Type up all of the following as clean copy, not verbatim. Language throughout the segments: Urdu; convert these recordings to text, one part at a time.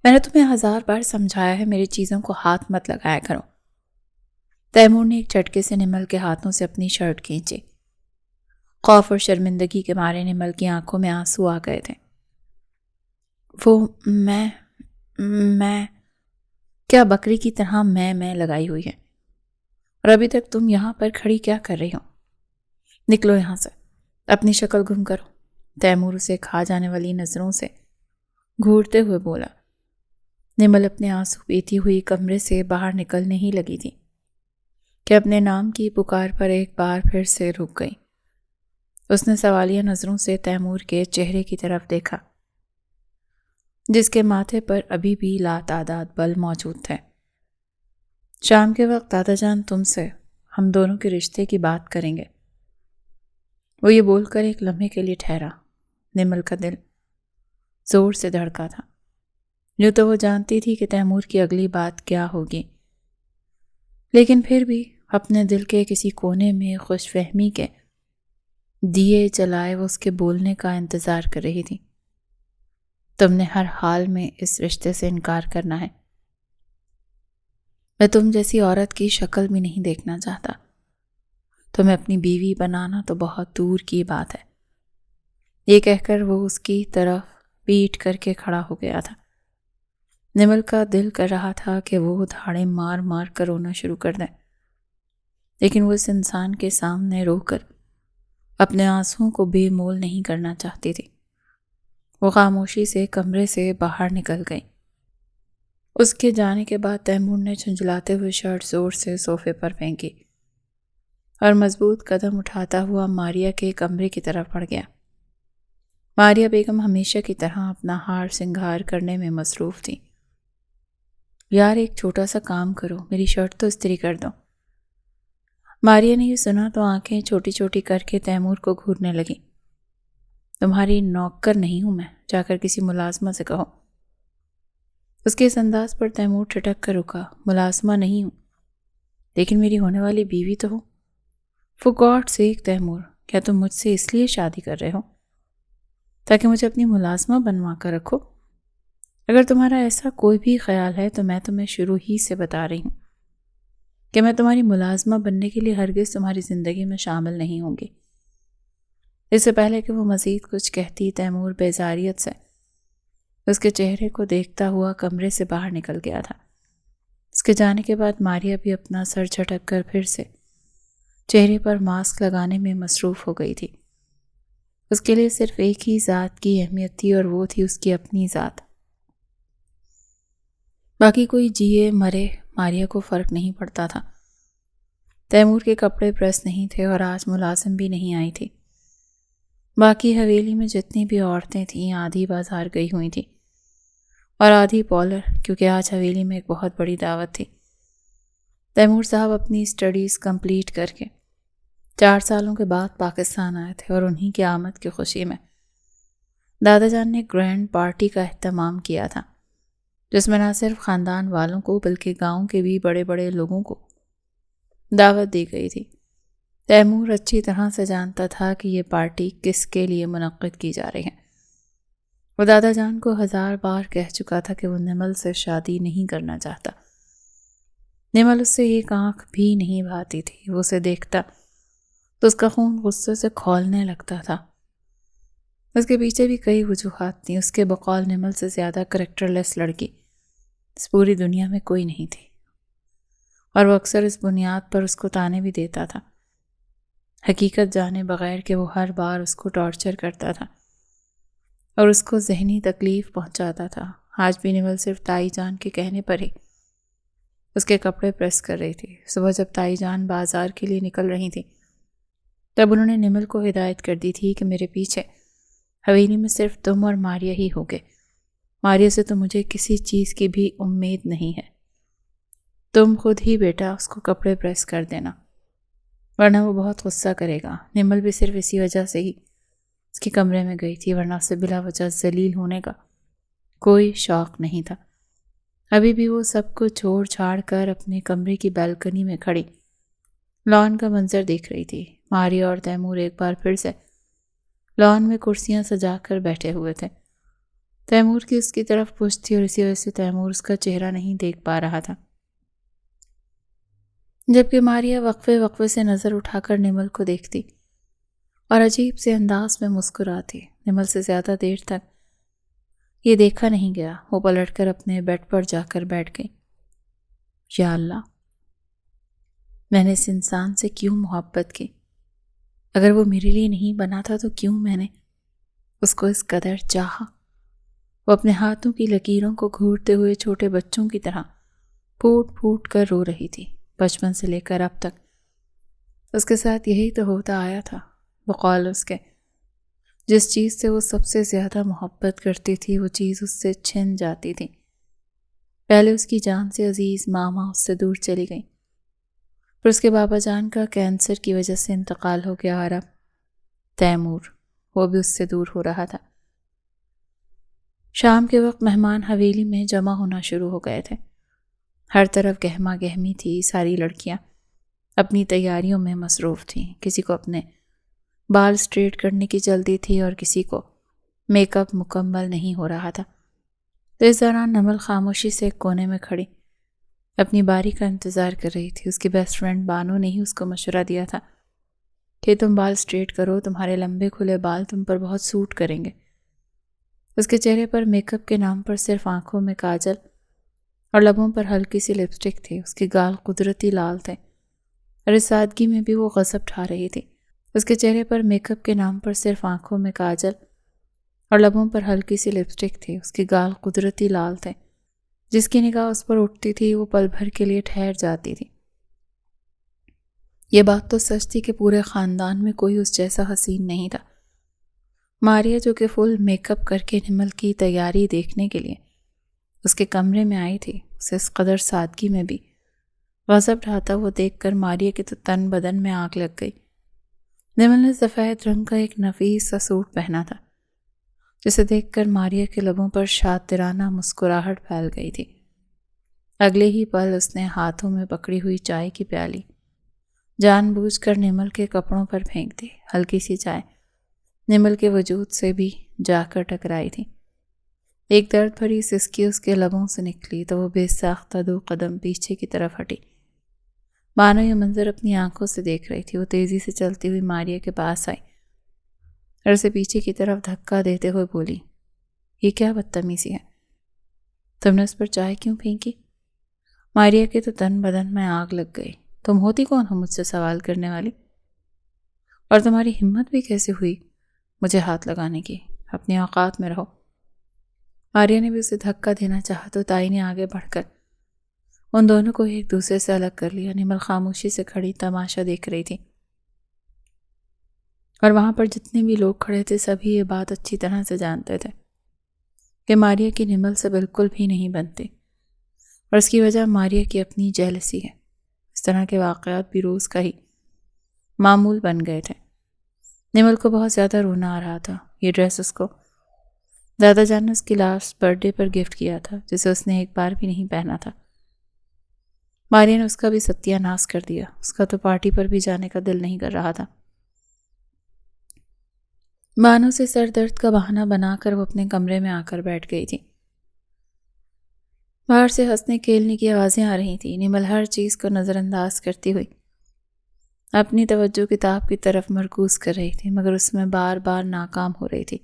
میں نے تمہیں 1000 بار سمجھایا ہے میری چیزوں کو ہاتھ مت لگایا کرو۔ تیمور نے ایک جھٹکے سے نمل کے ہاتھوں سے اپنی شرٹ کھینچی۔ خوف اور شرمندگی کے مارے نمل کی آنکھوں میں آنسو آ گئے تھے۔ وہ میں کیا بکری کی طرح میں لگائی ہوئی ہے؟ اور ابھی تک تم یہاں پر کھڑی کیا کر رہی ہو؟ نکلو یہاں سے، اپنی شکل گم کرو۔ تیمور اسے کھا جانے والی نظروں سے گھورتے ہوئے بولا۔ نمل اپنے آنسو پیتی ہوئی کمرے سے باہر نکلنے ہی لگی تھی کہ اپنے نام کی پکار پر ایک بار پھر سے رک گئی۔ اس نے سوالیہ نظروں سے تیمور کے چہرے کی طرف دیکھا، جس کے ماتھے پر ابھی بھی لاتعداد بل موجود تھے۔ شام کے وقت دادا جان تم سے ہم دونوں کے رشتے کی بات کریں گے۔ وہ یہ بول کر ایک لمحے کے لیے ٹھہرا۔ نمل کا دل زور سے دھڑکا تھا۔ یوں تو وہ جانتی تھی کہ تیمور کی اگلی بات کیا ہوگی، لیکن پھر بھی اپنے دل کے کسی کونے میں خوش فہمی کے دیے جلائے وہ اس کے بولنے کا انتظار کر رہی تھی۔ تم نے ہر حال میں اس رشتے سے انکار کرنا ہے۔ میں تم جیسی عورت کی شکل بھی نہیں دیکھنا چاہتا۔ تمہیں اپنی بیوی بنانا تو بہت دور کی بات ہے۔ یہ کہہ کر وہ اس کی طرف پیٹ کر کے کھڑا ہو گیا تھا۔ نمل کا دل کر رہا تھا کہ وہ دھاڑے مار مار کر رونا شروع کر دے، لیکن وہ اس انسان کے سامنے رو کر اپنے آنسوؤں کو بے مول نہیں کرنا چاہتی تھی۔ وہ خاموشی سے کمرے سے باہر نکل گئی۔ اس کے جانے کے بعد تیمور نے جھنجھلاتے ہوئے شرٹ زور سے صوفے پر پھینکی اور مضبوط قدم اٹھاتا ہوا ماریا کے کمرے کی طرف بڑھ گیا۔ ماریا بیگم ہمیشہ کی طرح اپنا ہار سنگھار کرنے میں مصروف تھی۔ یار ایک چھوٹا سا کام کرو، میری شرٹ تو استری کر دو۔ ماریا نے یہ سنا تو آنکھیں چھوٹی چھوٹی کر کے تیمور کو گھورنے لگی۔ تمہاری نوکر نہیں ہوں میں، جا کر کسی ملازمہ سے کہو۔ اس کے اس انداز پر تیمور ٹھٹک کر رکا۔ ملازمہ نہیں ہوں، لیکن میری ہونے والی بیوی تو ہو۔ فور گاڈ سیک تیمور، کیا تم مجھ سے اس لیے شادی کر رہے ہو تاکہ مجھے اپنی ملازمہ بنوا کر رکھو؟ اگر تمہارا ایسا کوئی بھی خیال ہے تو میں تمہیں شروع ہی سے بتا رہی ہوں کہ میں تمہاری ملازمہ بننے کے لیے ہرگز تمہاری زندگی میں شامل نہیں ہوں گی۔ اس سے پہلے کہ وہ مزید کچھ کہتی، تیمور بیزاریت سے اس کے چہرے کو دیکھتا ہوا کمرے سے باہر نکل گیا تھا۔ اس کے جانے کے بعد ماریا بھی اپنا سر جھٹک کر پھر سے چہرے پر ماسک لگانے میں مصروف ہو گئی تھی۔ اس کے لیے صرف ایک ہی ذات کی اہمیت تھی اور وہ تھی اس کی اپنی ذات۔ باقی کوئی جیے مرے ماریا کو فرق نہیں پڑتا تھا۔ تیمور کے کپڑے پریس نہیں تھے اور آج ملازم بھی نہیں آئی تھی۔ باقی حویلی میں جتنی بھی عورتیں تھیں آدھی بازار گئی ہوئی تھیں اور آدھی پارلر، کیونکہ آج حویلی میں ایک بہت بڑی دعوت تھی۔ تیمور صاحب اپنی اسٹڈیز کمپلیٹ کر کے 4 سالوں کے بعد پاکستان آئے تھے اور انہی کی آمد کی خوشی میں دادا جان نے گرینڈ پارٹی کا اہتمام کیا تھا، جس میں نہ صرف خاندان والوں کو بلکہ گاؤں کے بھی بڑے بڑے لوگوں کو دعوت دی گئی تھی۔ تیمور اچھی طرح سے جانتا تھا کہ یہ پارٹی کس کے لیے منعقد کی جا رہی ہے۔ وہ دادا جان کو 1000 بار کہہ چکا تھا کہ وہ نمل سے شادی نہیں کرنا چاہتا۔ نمل اس سے ایک آنکھ بھی نہیں بھاتی تھی۔ وہ اسے دیکھتا تو اس کا خون غصے سے کھولنے لگتا تھا۔ اس کے پیچھے بھی کئی وجوہات تھیں۔ اس کے بقول نمل سے زیادہ کریکٹر لیس لڑکی اس پوری دنیا میں کوئی نہیں تھی، اور وہ اکثر اس بنیاد پر اس کو طعنے بھی دیتا تھا، حقیقت جانے بغیر کہ وہ ہر بار اس کو ٹارچر کرتا تھا اور اس کو ذہنی تکلیف پہنچاتا تھا۔ آج بھی نمل صرف تائی جان کے کہنے پر ہی اس کے کپڑے پریس کر رہی تھی۔ صبح جب تائی جان بازار کے لیے نکل رہی تھی تب انہوں نے نمل کو ہدایت کر دی تھی کہ میرے پیچھے حویلی میں صرف تم اور ماریا ہی ہوگے۔ ماریا سے تو مجھے کسی چیز کی بھی امید نہیں ہے۔ تم خود ہی بیٹا اس کو کپڑے پریس کر دینا، ورنہ وہ بہت غصہ کرے گا۔ نمل بھی صرف اسی وجہ سے ہی اس کے کمرے میں گئی تھی، ورنہ اسے بلا وجہ ذلیل ہونے کا کوئی شوق نہیں تھا۔ ابھی بھی وہ سب کو چھوڑ چھاڑ کر اپنے کمرے کی بالکنی میں کھڑی لان کا منظر دیکھ رہی تھی۔ ماریا اور تیمور ایک بار پھر سے لان میں کرسیاں سجا کر بیٹھے ہوئے تھے۔ تیمور کی اس کی طرف پشت تھی اور اسی وجہ سے تیمور اس کا چہرہ نہیں دیکھ پا رہا تھا، جبکہ ماریا وقفے وقفے سے نظر اٹھا کر نمل کو دیکھتی اور عجیب سے انداز میں مسکراتی۔ نمل سے زیادہ دیر تک یہ دیکھا نہیں گیا، وہ پلٹ کر اپنے بیڈ پر جا کر بیٹھ گئی۔ یا اللہ، میں نے اس انسان سے کیوں محبت کی؟ اگر وہ میرے لیے نہیں بنا تھا تو کیوں میں نے اس کو اس قدر چاہا؟ وہ اپنے ہاتھوں کی لکیروں کو گھورتے ہوئے چھوٹے بچوں کی طرح پھوٹ پھوٹ کر رو رہی تھی۔ بچپن سے لے کر اب تک اس کے ساتھ یہی تو ہوتا آیا تھا۔ بقول اس کے جس چیز سے وہ سب سے زیادہ محبت کرتی تھی وہ چیز اس سے چھن جاتی تھی۔ پہلے اس کی جان سے عزیز ماما اس سے دور چلی گئی، پھر اس کے بابا جان کا کینسر کی وجہ سے انتقال ہو گیا اور اب تیمور، وہ بھی اس سے دور ہو رہا تھا۔ شام کے وقت مہمان حویلی میں جمع ہونا شروع ہو گئے تھے۔ ہر طرف گہما گہمی تھی، ساری لڑکیاں اپنی تیاریوں میں مصروف تھیں۔ کسی کو اپنے بال سٹریٹ کرنے کی جلدی تھی اور کسی کو میک اپ مکمل نہیں ہو رہا تھا۔ تو اس دوران نمل خاموشی سے ایک کونے میں کھڑی اپنی باری کا انتظار کر رہی تھی۔ اس کی بیسٹ فرینڈ بانو نے ہی اس کو مشورہ دیا تھا کہ تم بال سٹریٹ کرو، تمہارے لمبے کھلے بال تم پر بہت سوٹ کریں گے۔ اس کے چہرے پر میک اپ کے نام پر صرف آنکھوں میں کاجل اور لبوں پر ہلکی سی لپسٹک تھی۔ اس کے گال قدرتی لال تھے اور اس سادگی میں بھی وہ غضب ڈھا رہی تھی۔ اس کے چہرے پر میک اپ کے نام پر صرف آنکھوں میں کاجل اور لبوں پر ہلکی سی لپسٹک تھی۔ اس کے گال قدرتی لال تھے، جس کی نگاہ اس پر اٹھتی تھی وہ پل بھر کے لیے ٹھہر جاتی تھی۔ یہ بات تو سچ تھی کہ پورے خاندان میں کوئی اس جیسا حسین نہیں تھا۔ ماریا جو کہ فل میک اپ کر کے نمل کی تیاری دیکھنے کے لیے اس کے کمرے میں آئی تھی، اسے اس قدر سادگی میں بھی غضب ڈھاتا وہ دیکھ کر ماریا کے تو تن بدن میں آگ لگ گئی۔ نمل نے سفید رنگ کا ایک نفیس سا سوٹ پہنا تھا، جسے دیکھ کر ماریا کے لبوں پر شاطرانہ مسکراہٹ پھیل گئی تھی۔ اگلے ہی پل اس نے ہاتھوں میں پکڑی ہوئی چائے کی پیالی جان بوجھ کر نمل کے کپڑوں پر پھینک دی۔ ہلکی سی چائے نمل کے وجود سے بھی جا کر ٹکرائی تھی۔ ایک درد بھری سسکی اس کے لبوں سے نکلی تو وہ بے ساختہ 2 قدم پیچھے کی طرف ہٹی۔ بانو یہ منظر اپنی آنکھوں سے دیکھ رہی تھی۔ وہ تیزی سے چلتی ہوئی ماریا کے پاس آئی اور اسے پیچھے کی طرف دھکا دیتے ہوئے بولی، یہ کیا بدتمیزی ہے؟ تم نے اس پر چائے کیوں پھینکی؟ ماریا کے تو تن بدن میں آگ لگ گئی۔ تم ہوتی کون ہو مجھ سے سوال کرنے والی؟ اور تمہاری ہمت بھی کیسے ہوئی مجھے ہاتھ لگانے کی؟ اپنی اوقات میں رہو۔ ماریا نے بھی اسے دھکا دینا چاہا تو تائی نے آگے بڑھ کر ان دونوں کو ایک دوسرے سے الگ کر لیا۔ نمل خاموشی سے کھڑی تماشا دیکھ رہی تھی اور وہاں پر جتنے بھی لوگ کھڑے تھے سبھی یہ بات اچھی طرح سے جانتے تھے کہ ماریا کی نمل سے بالکل بھی نہیں بنتی اور اس کی وجہ ماریا کی اپنی جیلسی ہے۔ اس طرح کے واقعات بھی روز کا ہی معمول بن گئے تھے۔ نمل کو بہت زیادہ رونا آ رہا تھا۔ یہ ڈریس اس کو دادا جان نے اس کی لاسٹ برتھ ڈے پر گفٹ کیا تھا، جسے اس نے ایک بار بھی نہیں پہنا تھا۔ ماریا نے اس کا بھی ستیہ ناش کر دیا۔ اس کا تو پارٹی پر بھی جانے کا دل نہیں کر رہا تھا۔ بانو سے سر درد کا بہانہ بنا کر وہ اپنے کمرے میں آ کر بیٹھ گئی تھی۔ باہر سے ہنسنے کھیلنے کی آوازیں آ رہی تھیں۔ نمل ہر چیز کو نظر انداز کرتی ہوئی اپنی توجہ کتاب کی طرف مرکوز کر رہی تھی، مگر اس میں بار بار ناکام ہو رہی تھی۔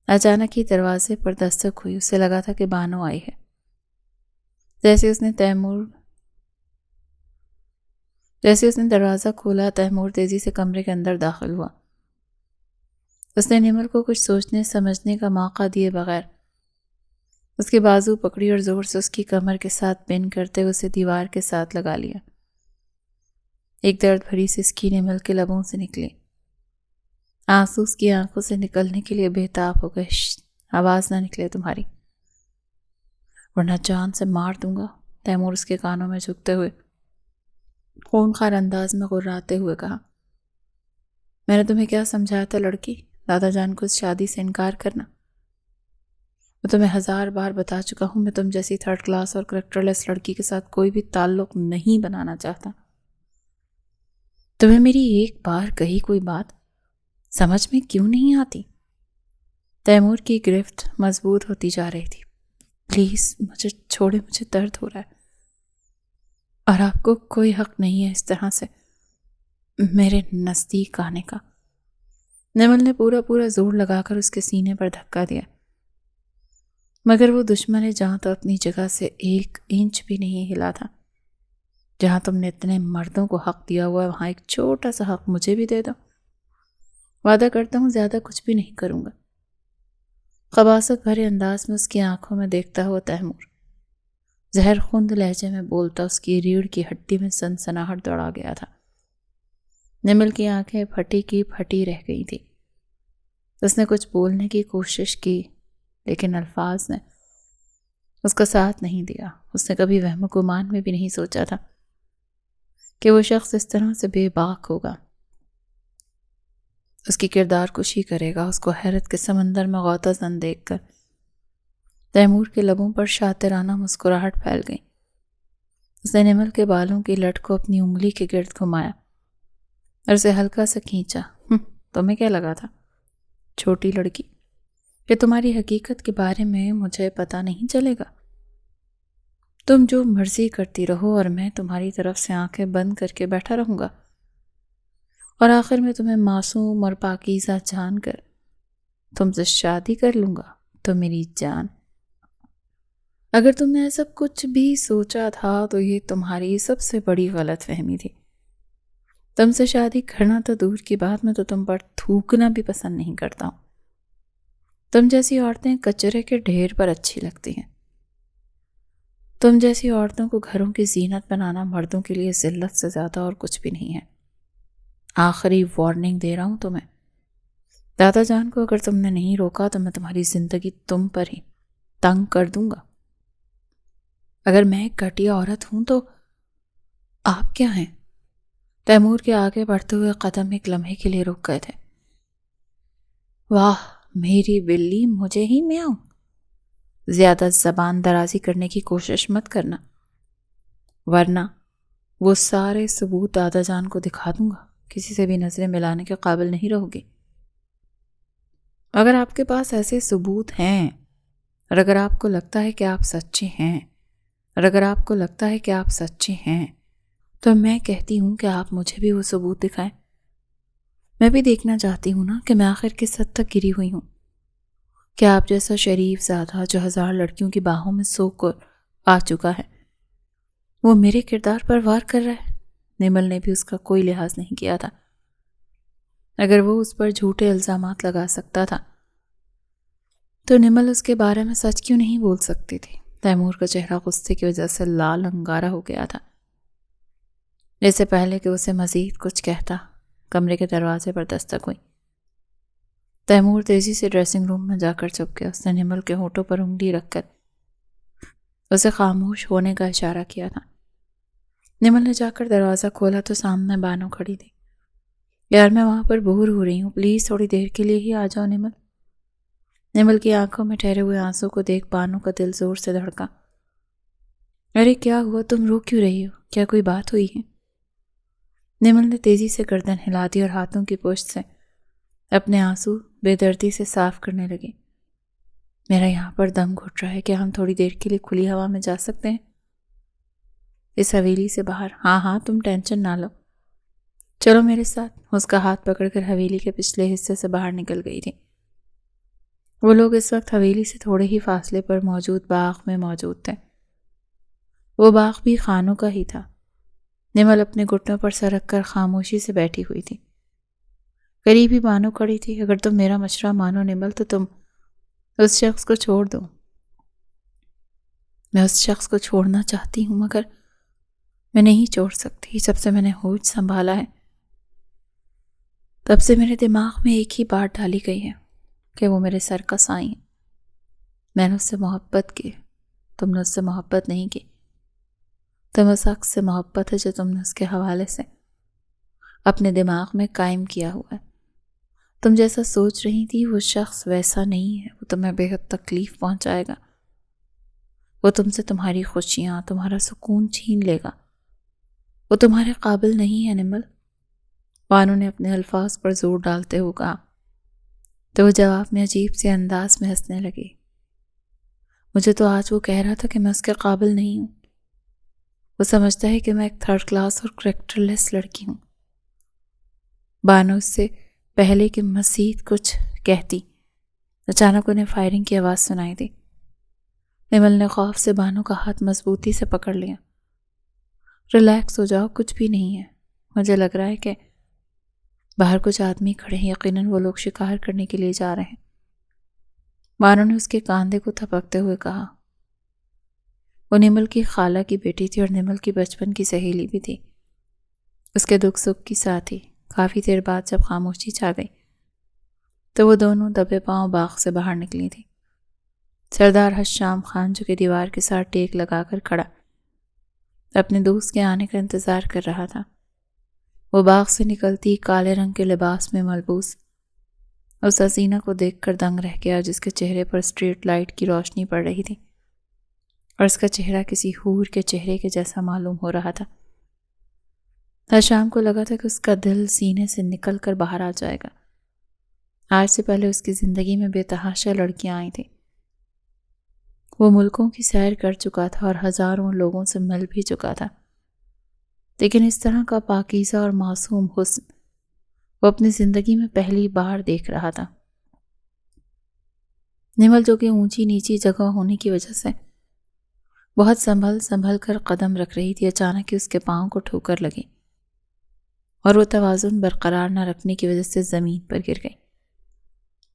اچانک ہی دروازے پر دستک ہوئی۔ اسے لگا تھا کہ بانو آئی ہے۔ جیسے اس نے دروازہ کھولا، تیمور تیزی سے کمرے کے اندر داخل ہوا۔ اس نے نمل کو کچھ سوچنے سمجھنے کا موقع دیے بغیر اس کے بازو پکڑی اور زور سے اس کی کمر کے ساتھ پن کرتے ہوئے اسے دیوار کے ساتھ لگا لیا۔ ایک درد بھری سسکی نمل کے لبوں سے نکلی۔ آنسو اس کی آنکھوں سے نکلنے کے لیے بےتاب ہو گئے۔ آواز نہ نکلے تمہاری، ورنہ جان سے مار دوں گا، تیمور اس کے کانوں میں جھکتے ہوئے خونخوار انداز میں غراتے ہوئے کہا۔ میں نے تمہیں کیا سمجھایا تھا لڑکی؟ دادا جان کو اس شادی سے انکار کرنا۔ میں تمہیں 1000 بار بتا چکا ہوں، میں تم جیسی 3rd کلاس اور کریکٹر لیس لڑکی کے ساتھ کوئی بھی تعلق نہیں بنانا چاہتا۔ تمہیں میری ایک بار کہی کوئی بات سمجھ میں کیوں نہیں آتی؟ تیمور کی گرفت مضبوط ہوتی جا رہی تھی۔ پلیز مجھے چھوڑے، مجھے درد ہو رہا ہے، اور آپ کو کوئی حق نہیں ہے اس طرح سے میرے نزدیک آنے کا۔ نمل نے پورا زور لگا کر اس کے سینے پر دھکا دیا، مگر وہ دشمن جہاں تو اپنی جگہ سے 1 انچ بھی نہیں ہلا تھا۔ جہاں تم نے اتنے مردوں کو حق دیا ہوا ہے، وہاں ایک چھوٹا سا حق مجھے بھی دے دو۔ وعدہ کرتا ہوں زیادہ کچھ بھی نہیں کروں گا۔ خباثت بھرے انداز میں اس کی آنکھوں میں دیکھتا ہوا تیمور زہر خوند لہجے میں بولتا اس کی ریڑھ کی ہڈی میں سنسناہٹ دوڑا گیا تھا۔ نمل کی آنکھیں پھٹی کی پھٹی رہ گئی تھی۔ اس نے کچھ بولنے کی کوشش کی، لیکن الفاظ نے اس کا ساتھ نہیں دیا۔ اس نے کبھی وہم و گمان میں بھی نہیں سوچا تھا کہ وہ شخص اس طرح سے بے باک ہوگا، اس کی کردار کشی کرے گا۔ اس کو حیرت کے سمندر میں غوطہ زن دیکھ کر تیمور کے لبوں پر شاطرانہ مسکراہٹ پھیل گئی۔ اس نے نمل کے بالوں کی لٹ کو اپنی انگلی کے گرد گھمایا اور اسے ہلکا سا کھینچا۔ تمہیں کیا لگا تھا چھوٹی لڑکی کہ تمہاری حقیقت کے بارے میں مجھے پتا نہیں چلے گا؟ تم جو مرضی کرتی رہو اور میں تمہاری طرف سے آنکھیں بند کر کے بیٹھا رہوں گا، اور آخر میں تمہیں معصوم اور پاکیزہ جان کر تم سے شادی کر لوں گا۔ تو میری جان، اگر تم نے ایسا کچھ بھی سوچا تھا تو یہ تمہاری سب سے بڑی غلط فہمی تھی۔ تم سے شادی کرنا تو دور کی بات، میں تو تم پر تھوکنا بھی پسند نہیں کرتا ہوں۔ تم جیسی عورتیں کچرے کے ڈھیر پر اچھی لگتی ہیں۔ تم جیسی عورتوں کو گھروں کی زینت بنانا مردوں کے لیے ذلت سے زیادہ اور کچھ بھی نہیں ہے۔ آخری وارننگ دے رہا ہوں تمہیں، دادا جان کو اگر تم نے نہیں روکا تو میں تمہاری زندگی تم پر ہی تنگ کر دوں گا۔ اگر میں ایک گھٹیا عورت ہوں تو آپ کیا ہیں؟ تیمور کے آگے بڑھتے ہوئے قدم ایک لمحے کے لیے رک گئے تھے۔ واہ میری بلی، مجھے ہی میاؤں۔ زیادہ زبان درازی کرنے کی کوشش مت کرنا، ورنہ وہ سارے ثبوت دادا جان کو دکھا دوں گا۔ کسی سے بھی نظریں ملانے کے قابل نہیں رہو گی۔ اگر آپ کے پاس ایسے ثبوت ہیں، اور اگر آپ کو لگتا ہے کہ آپ سچے ہیں، تو میں کہتی ہوں کہ آپ مجھے بھی وہ ثبوت دکھائیں۔ میں بھی دیکھنا چاہتی ہوں نا کہ میں آخر کس حد تک گری ہوئی ہوں۔ کیا آپ جیسا شریف زادہ جو 1000 لڑکیوں کی باہوں میں سو کر آ چکا ہے، وہ میرے کردار پر وار کر رہا ہے؟ نمل نے بھی اس کا کوئی لحاظ نہیں کیا تھا۔ اگر وہ اس پر جھوٹے الزامات لگا سکتا تھا تو نمل اس کے بارے میں سچ کیوں نہیں بول سکتی تھی؟ تیمور کا چہرہ غصے کی وجہ سے لال انگارا ہو گیا تھا۔ اس سے پہلے کہ اسے مزید کچھ کہتا، کمرے کے دروازے پر دستک ہوئی۔ تیمور تیزی سے ڈریسنگ روم میں جا کر چھپ گیا۔ اس نے نمل کے ہونٹوں پر انگلی رکھ کر اسے خاموش ہونے کا اشارہ کیا تھا۔ نمل نے جا کر دروازہ کھولا تو سامنے بانو کھڑی تھی۔ یار میں وہاں پر بور ہو رہی ہوں، پلیز تھوڑی دیر کے لیے ہی آ جاؤ نمل۔ نمل کی آنکھوں میں ٹھہرے ہوئے آنسوں کو دیکھ بانو کا دل زور سے دھڑکا۔ ارے کیا ہوا، تم رو کیوں رہی ہو؟ کیا کوئی بات ہوئی ہے؟ نمل نے تیزی سے گردن ہلا دی اور ہاتھوں کی پشت سے اپنے آنسو بے دردی سے صاف کرنے لگی۔ میرا یہاں پر دم گھٹ رہا ہے، کیا ہم تھوڑی دیر کے لیے کھلی ہوا میں جا سکتے ہیں؟ اس حویلی سے باہر؟ ہاں تم ٹینشن نہ لو، چلو میرے ساتھ۔ اس کا ہاتھ پکڑ کر حویلی کے پچھلے حصے سے باہر نکل گئی تھی۔ وہ لوگ اس وقت حویلی سے تھوڑے ہی فاصلے پر موجود باغ میں موجود تھے۔ وہ باغ بھی خانوں کا ہی تھا۔ نمل اپنے گھٹنوں پر سر رکھ کر خاموشی سے بیٹھی ہوئی تھی۔ قریب ہی بانو کھڑی تھی۔ اگر تم میرا مشورہ مانو نمل تو تم اس شخص کو چھوڑ دو۔ میں اس شخص کو چھوڑنا چاہتی ہوں مگر میں نہیں چھوڑ سکتی۔ جب سے میں نے ہوش سنبھالا ہے تب سے میرے دماغ میں ایک ہی بات ڈالی گئی ہے کہ وہ میرے سر کا سائیں ہے۔ میں نے اس سے محبت کی، تم نے اس سے محبت نہیں کی۔ تم اس شخص سے محبت ہے جو تم نے اس کے حوالے سے اپنے دماغ میں قائم کیا ہوا ہے۔ تم جیسا سوچ رہی تھی وہ شخص ویسا نہیں ہے۔ وہ تمہیں بے حد تکلیف پہنچائے گا۔ وہ تم سے تمہاری خوشیاں، تمہارا سکون چھین لے گا۔ وہ تمہارے قابل نہیں ہے نمل۔ بانو نے اپنے الفاظ پر زور ڈالتے ہوئے کہا۔ تو وہ جواب میں عجیب سے انداز میں ہنسنے لگی۔ مجھے تو آج وہ کہہ رہا تھا کہ میں اس کے قابل نہیں ہوں۔ وہ سمجھتا ہے کہ میں ایک 3rd کلاس اور کریکٹر لیس لڑکی ہوں۔ بانو اس سے پہلے کہ مزید کچھ کہتی، اچانک انہیں فائرنگ کی آواز سنائی دی۔ نمل نے خوف سے بانو کا ہاتھ مضبوطی سے پکڑ لیا۔ ریلیکس ہو جاؤ، کچھ بھی نہیں ہے۔ مجھے لگ رہا ہے کہ باہر کچھ آدمی کھڑے ہیں، یقیناً وہ لوگ شکار کرنے کے لیے جا رہے ہیں۔ بانو نے اس کے کاندھے کو تھپکتے ہوئے کہا۔ وہ نمل کی خالہ کی بیٹی تھی اور نمل کی بچپن کی سہیلی بھی تھی، اس کے دکھ سکھ کی ساتھی۔ کافی دیر بعد جب خاموشی چھا گئی تو وہ دونوں دبے پاؤں باغ سے باہر نکلی تھی۔ سردار حشام خان جو کہ دیوار کے ساتھ ٹیک لگا کر کھڑا اپنے دوست کے آنے کا انتظار کر رہا تھا، وہ باغ سے نکلتی کالے رنگ کے لباس میں ملبوس اس حسینہ کو دیکھ کر دنگ رہ گیا جس کے چہرے پر اسٹریٹ لائٹ کی روشنی پڑ رہی تھی اور اس کا چہرہ کسی حور کے چہرے کے جیسا معلوم ہو رہا تھا۔ حشام کو لگا تھا کہ اس کا دل سینے سے نکل کر باہر آ جائے گا۔ آج سے پہلے اس کی زندگی میں بے تحاشا لڑکیاں آئی تھیں، وہ ملکوں کی سیر کر چکا تھا اور ہزاروں لوگوں سے مل بھی چکا تھا، لیکن اس طرح کا پاکیزہ اور معصوم حسن وہ اپنی زندگی میں پہلی بار دیکھ رہا تھا۔ نمل جو کہ اونچی نیچی جگہ ہونے کی وجہ سے بہت سنبھل کر قدم رکھ رہی تھی، اچانک ہی اس کے پاؤں کو ٹھوکر لگی اور وہ توازن برقرار نہ رکھنے کی وجہ سے زمین پر گر گئی۔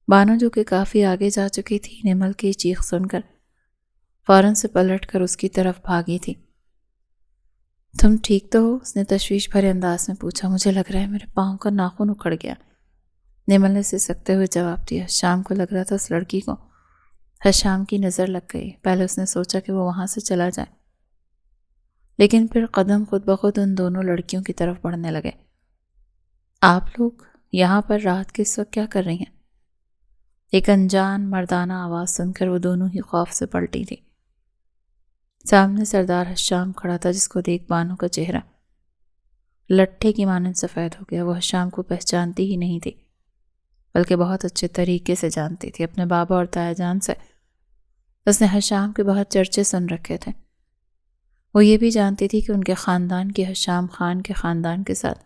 بانو جو کہ کافی آگے جا چکی تھی، نمل کی چیخ سن کر فوراً سے پلٹ کر اس کی طرف بھاگی تھی۔ تم ٹھیک تو ہو؟ اس نے تشویش بھرے انداز میں پوچھا۔ مجھے لگ رہا ہے میرے پاؤں کا ناخن اکھڑ گیا، نمل نے سسکتے ہوئے جواب دیا۔ شام کو لگ رہا تھا اس لڑکی کو حشام کی نظر لگ گئی۔ پہلے اس نے سوچا کہ وہ وہاں سے چلا جائے، لیکن پھر قدم خود بخود ان دونوں لڑکیوں کی طرف بڑھنے لگے۔ آپ لوگ یہاں پر رات کے اس وقت کیا کر رہی ہیں؟ ایک انجان مردانہ آواز سن کر وہ دونوں ہی خوف سے پلٹی تھی۔ سامنے سردار حشام کھڑا تھا جس کو دیکھ بانو کا چہرہ لٹھے کی مانند سفید ہو گیا۔ وہ حشام کو پہچانتی ہی نہیں تھی بلکہ بہت اچھے طریقے سے جانتی تھی۔ اپنے بابا اور تایا جان سے اس نے حشام کے بہت چرچے سن رکھے تھے۔ وہ یہ بھی جانتی تھی کہ ان کے خاندان کی حشام خان کے خاندان کے ساتھ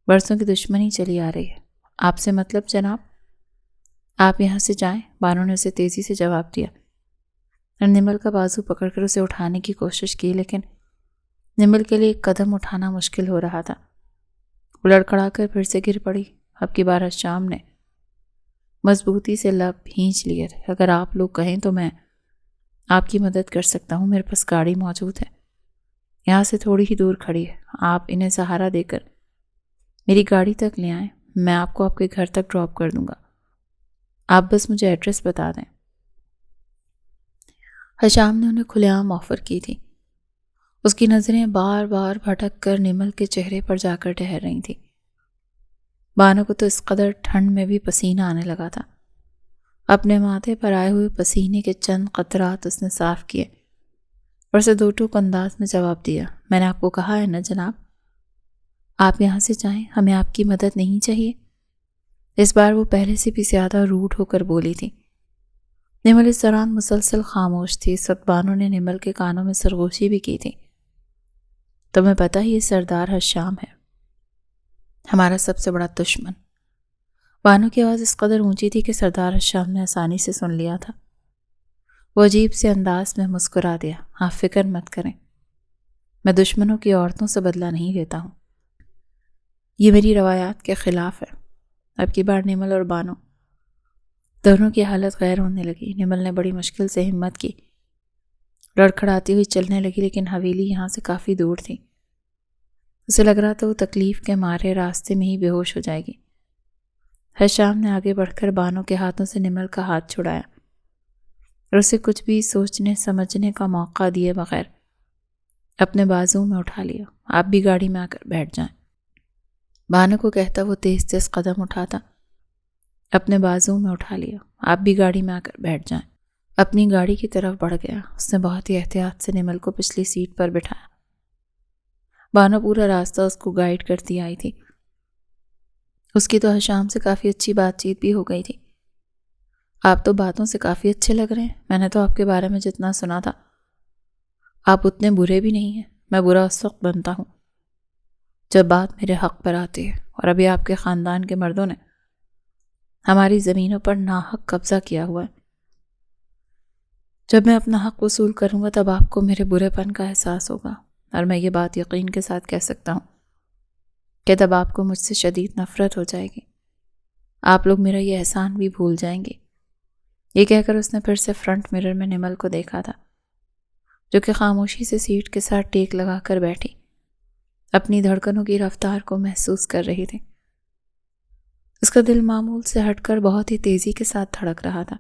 برسوں کی دشمنی چلی آ رہی ہے۔ آپ سے مطلب جناب؟ آپ یہاں سے جائیں، بانو نے اسے تیزی سے جواب دیا اور نمل کا بازو پکڑ کر اسے اٹھانے کی کوشش کی، لیکن نمل کے لیے ایک قدم اٹھانا مشکل ہو رہا تھا۔ وہ لڑکھڑا کر پھر سے گر پڑی۔ اب کی بار حشام نے مضبوطی سے لب بھینچ لیے تھے۔ اگر آپ لوگ کہیں تو میں آپ کی مدد کر سکتا ہوں، میرے پاس گاڑی موجود ہے، یہاں سے تھوڑی ہی دور کھڑی ہے۔ آپ انہیں سہارا دے کر میری گاڑی تک لے آئیں، میں آپ کو آپ کے گھر تک ڈراپ کر دوں گا، آپ بس مجھے ایڈریس بتا دیں۔ حشام نے انہیں کھلے عام آفر کی تھی۔ اس کی نظریں بار بار بھٹک کر نمل کے چہرے پر جا کر ٹھہر رہی تھی۔ بانو کو تو اس قدر ٹھنڈ میں بھی پسینہ آنے لگا تھا۔ اپنے ماتھے پر آئے ہوئے پسینے کے چند قطرات اس نے صاف کیے اور اسے دو ٹوک انداز میں جواب دیا۔ میں نے آپ کو کہا ہے نا جناب، آپ یہاں سے جائیں، ہمیں آپ کی مدد نہیں چاہیے۔ اس بار وہ پہلے سے بھی زیادہ روڈ ہو کر بولی تھی۔ نمل اس دوران مسلسل خاموش تھی۔ اس وقت بانو نے نمل کے کانوں میں سرگوشی بھی کی تھی۔ تمہیں پتہ ہی یہ سردار حشام ہے، ہمارا سب سے بڑا دشمن۔ بانو کی آواز اس قدر اونچی تھی کہ سردار حشام نے آسانی سے سن لیا تھا۔ وہ عجیب سے انداز میں مسکرا دیا۔ آپ فکر مت کریں، میں دشمنوں کی عورتوں سے بدلہ نہیں لیتا ہوں، یہ میری روایات کے خلاف ہے۔ اب کی بار نمل اور بانو دونوں کی حالت غیر ہونے لگی۔ نمل نے بڑی مشکل سے ہمت کی، لڑکھڑاتی ہوئی چلنے لگی، لیکن حویلی یہاں سے کافی دور تھی۔ اسے لگ رہا تھا وہ تکلیف کے مارے راستے میں ہی بے ہوش ہو جائے گی۔ حشام نے آگے بڑھ کر بانو کے ہاتھوں سے نمل کا ہاتھ چھڑایا اور اسے کچھ بھی سوچنے سمجھنے کا موقع دیے بغیر اپنے بازو میں اٹھا لیا۔ آپ بھی گاڑی میں آ کر بیٹھ جائیں، بانو کو کہتا وہ تیز تیز قدم اٹھاتا۔ اپنے بازو میں اٹھا لیا، آپ بھی گاڑی میں آ کر بیٹھ جائیں۔ اپنی گاڑی کی طرف بڑھ گیا۔ اس نے بہت ہی احتیاط سے نمل کو پچھلی سیٹ پر بٹھایا۔ بانو پورا راستہ اس کو گائیڈ کرتی آئی تھی۔ اس کی تو حشام سے کافی اچھی بات چیت بھی ہو گئی تھی۔ آپ تو باتوں سے کافی اچھے لگ رہے ہیں. میں نے تو آپ کے بارے میں جتنا سنا تھا آپ اتنے برے بھی نہیں ہیں. میں برا اس وقت بنتا ہوں جب بات میرے حق پر آتی ہے، اور ابھی آپ کے خاندان کے مردوں نے ہماری زمینوں پر ناحق قبضہ کیا ہوا ہے. جب میں اپنا حق وصول کروں گا تب آپ کو میرے برے پن کا احساس ہوگا، اور میں یہ بات یقین کے ساتھ کہہ سکتا ہوں کہ تب آپ کو مجھ سے شدید نفرت ہو جائے گی. آپ لوگ میرا یہ احسان بھی بھول جائیں گے. یہ کہہ کر اس نے پھر سے فرنٹ مرر میں نمل کو دیکھا تھا، جو کہ خاموشی سے سیٹ کے ساتھ ٹیک لگا کر بیٹھی اپنی دھڑکنوں کی رفتار کو محسوس کر رہی تھی. اس کا دل معمول سے ہٹ کر بہت ہی تیزی کے ساتھ دھڑک رہا تھا،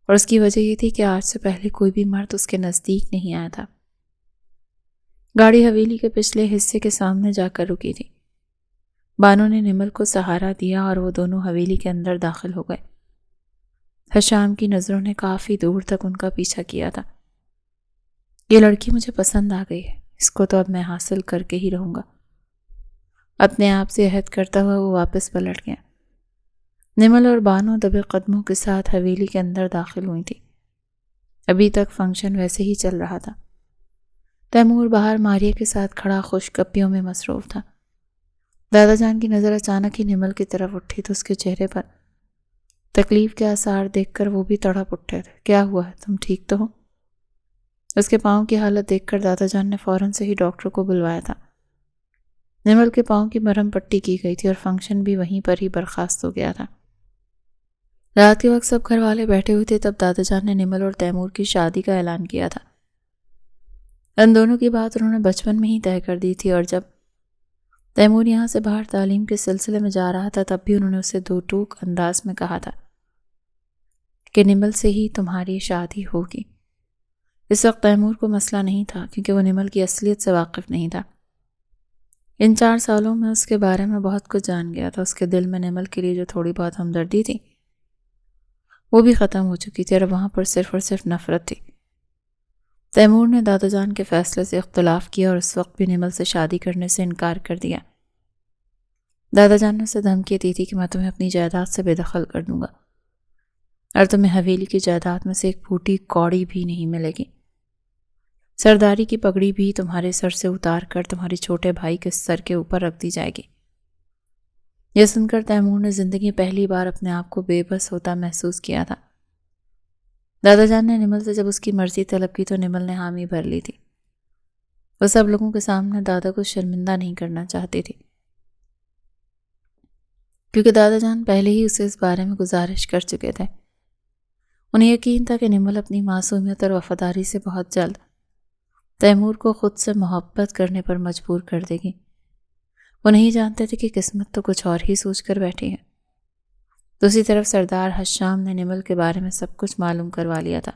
اور اس کی وجہ یہ تھی کہ آج سے پہلے کوئی بھی مرد اس کے نزدیک نہیں آیا تھا. گاڑی حویلی کے پچھلے حصے کے سامنے جا کر رکی تھی. بانو نے نمل کو سہارا دیا اور وہ دونوں حویلی کے اندر داخل ہو گئے. حشام کی نظروں نے کافی دور تک ان کا پیچھا کیا تھا. یہ لڑکی مجھے پسند آ گئی ہے، اس کو تو اب میں حاصل کر کے ہی رہوں گا. اپنے آپ سے عہد کرتا ہوا وہ واپس پلٹ گیا. نمل اور بانو دبے قدموں کے ساتھ حویلی کے اندر داخل ہوئی تھی. ابھی تک فنکشن ویسے ہی چل رہا تھا. تیمور باہر ماریہ کے ساتھ کھڑا خوش گپیوں میں مصروف تھا. دادا جان کی نظر اچانک ہی نمل کی طرف اٹھی تو اس کے چہرے پر تکلیف کے آثار دیکھ کر وہ بھی تڑپ اٹھے تھے. کیا ہوا ہے؟ تم ٹھیک تو ہو؟ اس کے پاؤں کی حالت دیکھ کر دادا جان نے فوراً سے ہی ڈاکٹر کو بلوایا تھا. نمل کے پاؤں کی مرہم پٹی کی گئی تھی اور فنکشن بھی وہیں پر ہی برخاست ہو گیا تھا. رات کے وقت سب گھر والے بیٹھے ہوئے تھے تب دادا جان نے نمل اور تیمور کی شادی کا اعلان کیا تھا. ان دونوں کی بات انہوں نے بچپن میں ہی طے کر دی تھی، اور جب تیمور یہاں سے باہر تعلیم کے سلسلے میں جا رہا تھا تب بھی انہوں نے اسے دو ٹوک انداز میں کہا تھا کہ نمل سے ہی تمہاری شادی ہوگی. اس وقت تیمور کو مسئلہ نہیں تھا کیونکہ وہ نمل کی اصلیت سے واقف نہیں تھا. ان 4 سالوں میں اس کے بارے میں بہت کچھ جان گیا تھا. اس کے دل میں نمل کے لیے جو تھوڑی بہت ہمدردی تھی وہ بھی ختم ہو چکی تھی، اور وہاں پر صرف اور صرف نفرت تھی. تیمور نے دادا جان کے فیصلے سے اختلاف کیا اور اس وقت بھی نمل سے شادی کرنے سے انکار کر دیا. دادا جان نے اسے دھمکی دی تھی کہ میں تمہیں اپنی جائیداد سے بے دخل کر دوں گا اور تمہیں حویلی کی جائیداد میں سے ایک پھوٹی کوڑی بھی نہیں ملے گی. سرداری کی پگڑی بھی تمہارے سر سے اتار کر تمہارے چھوٹے بھائی کے سر کے اوپر رکھ دی جائے گی. یہ سن کر تیمور نے زندگی پہلی بار اپنے آپ کو بے بس ہوتا محسوس کیا تھا. دادا جان نے نمل سے جب اس کی مرضی طلب کی تو نمل نے حامی بھر لی تھی. وہ سب لوگوں کے سامنے دادا کو شرمندہ نہیں کرنا چاہتی تھی کیونکہ دادا جان پہلے ہی اسے اس بارے میں گزارش کر چکے تھے. انہیں یقین تھا کہ نمل اپنی معصومیت اور وفاداری سے بہت جلد تیمور کو خود سے محبت کرنے پر مجبور کر دے گی. وہ نہیں جانتے تھے کہ قسمت تو کچھ اور ہی سوچ کر بیٹھی ہے. دوسری طرف سردار حشام نے نمل کے بارے میں سب کچھ معلوم کروا لیا تھا.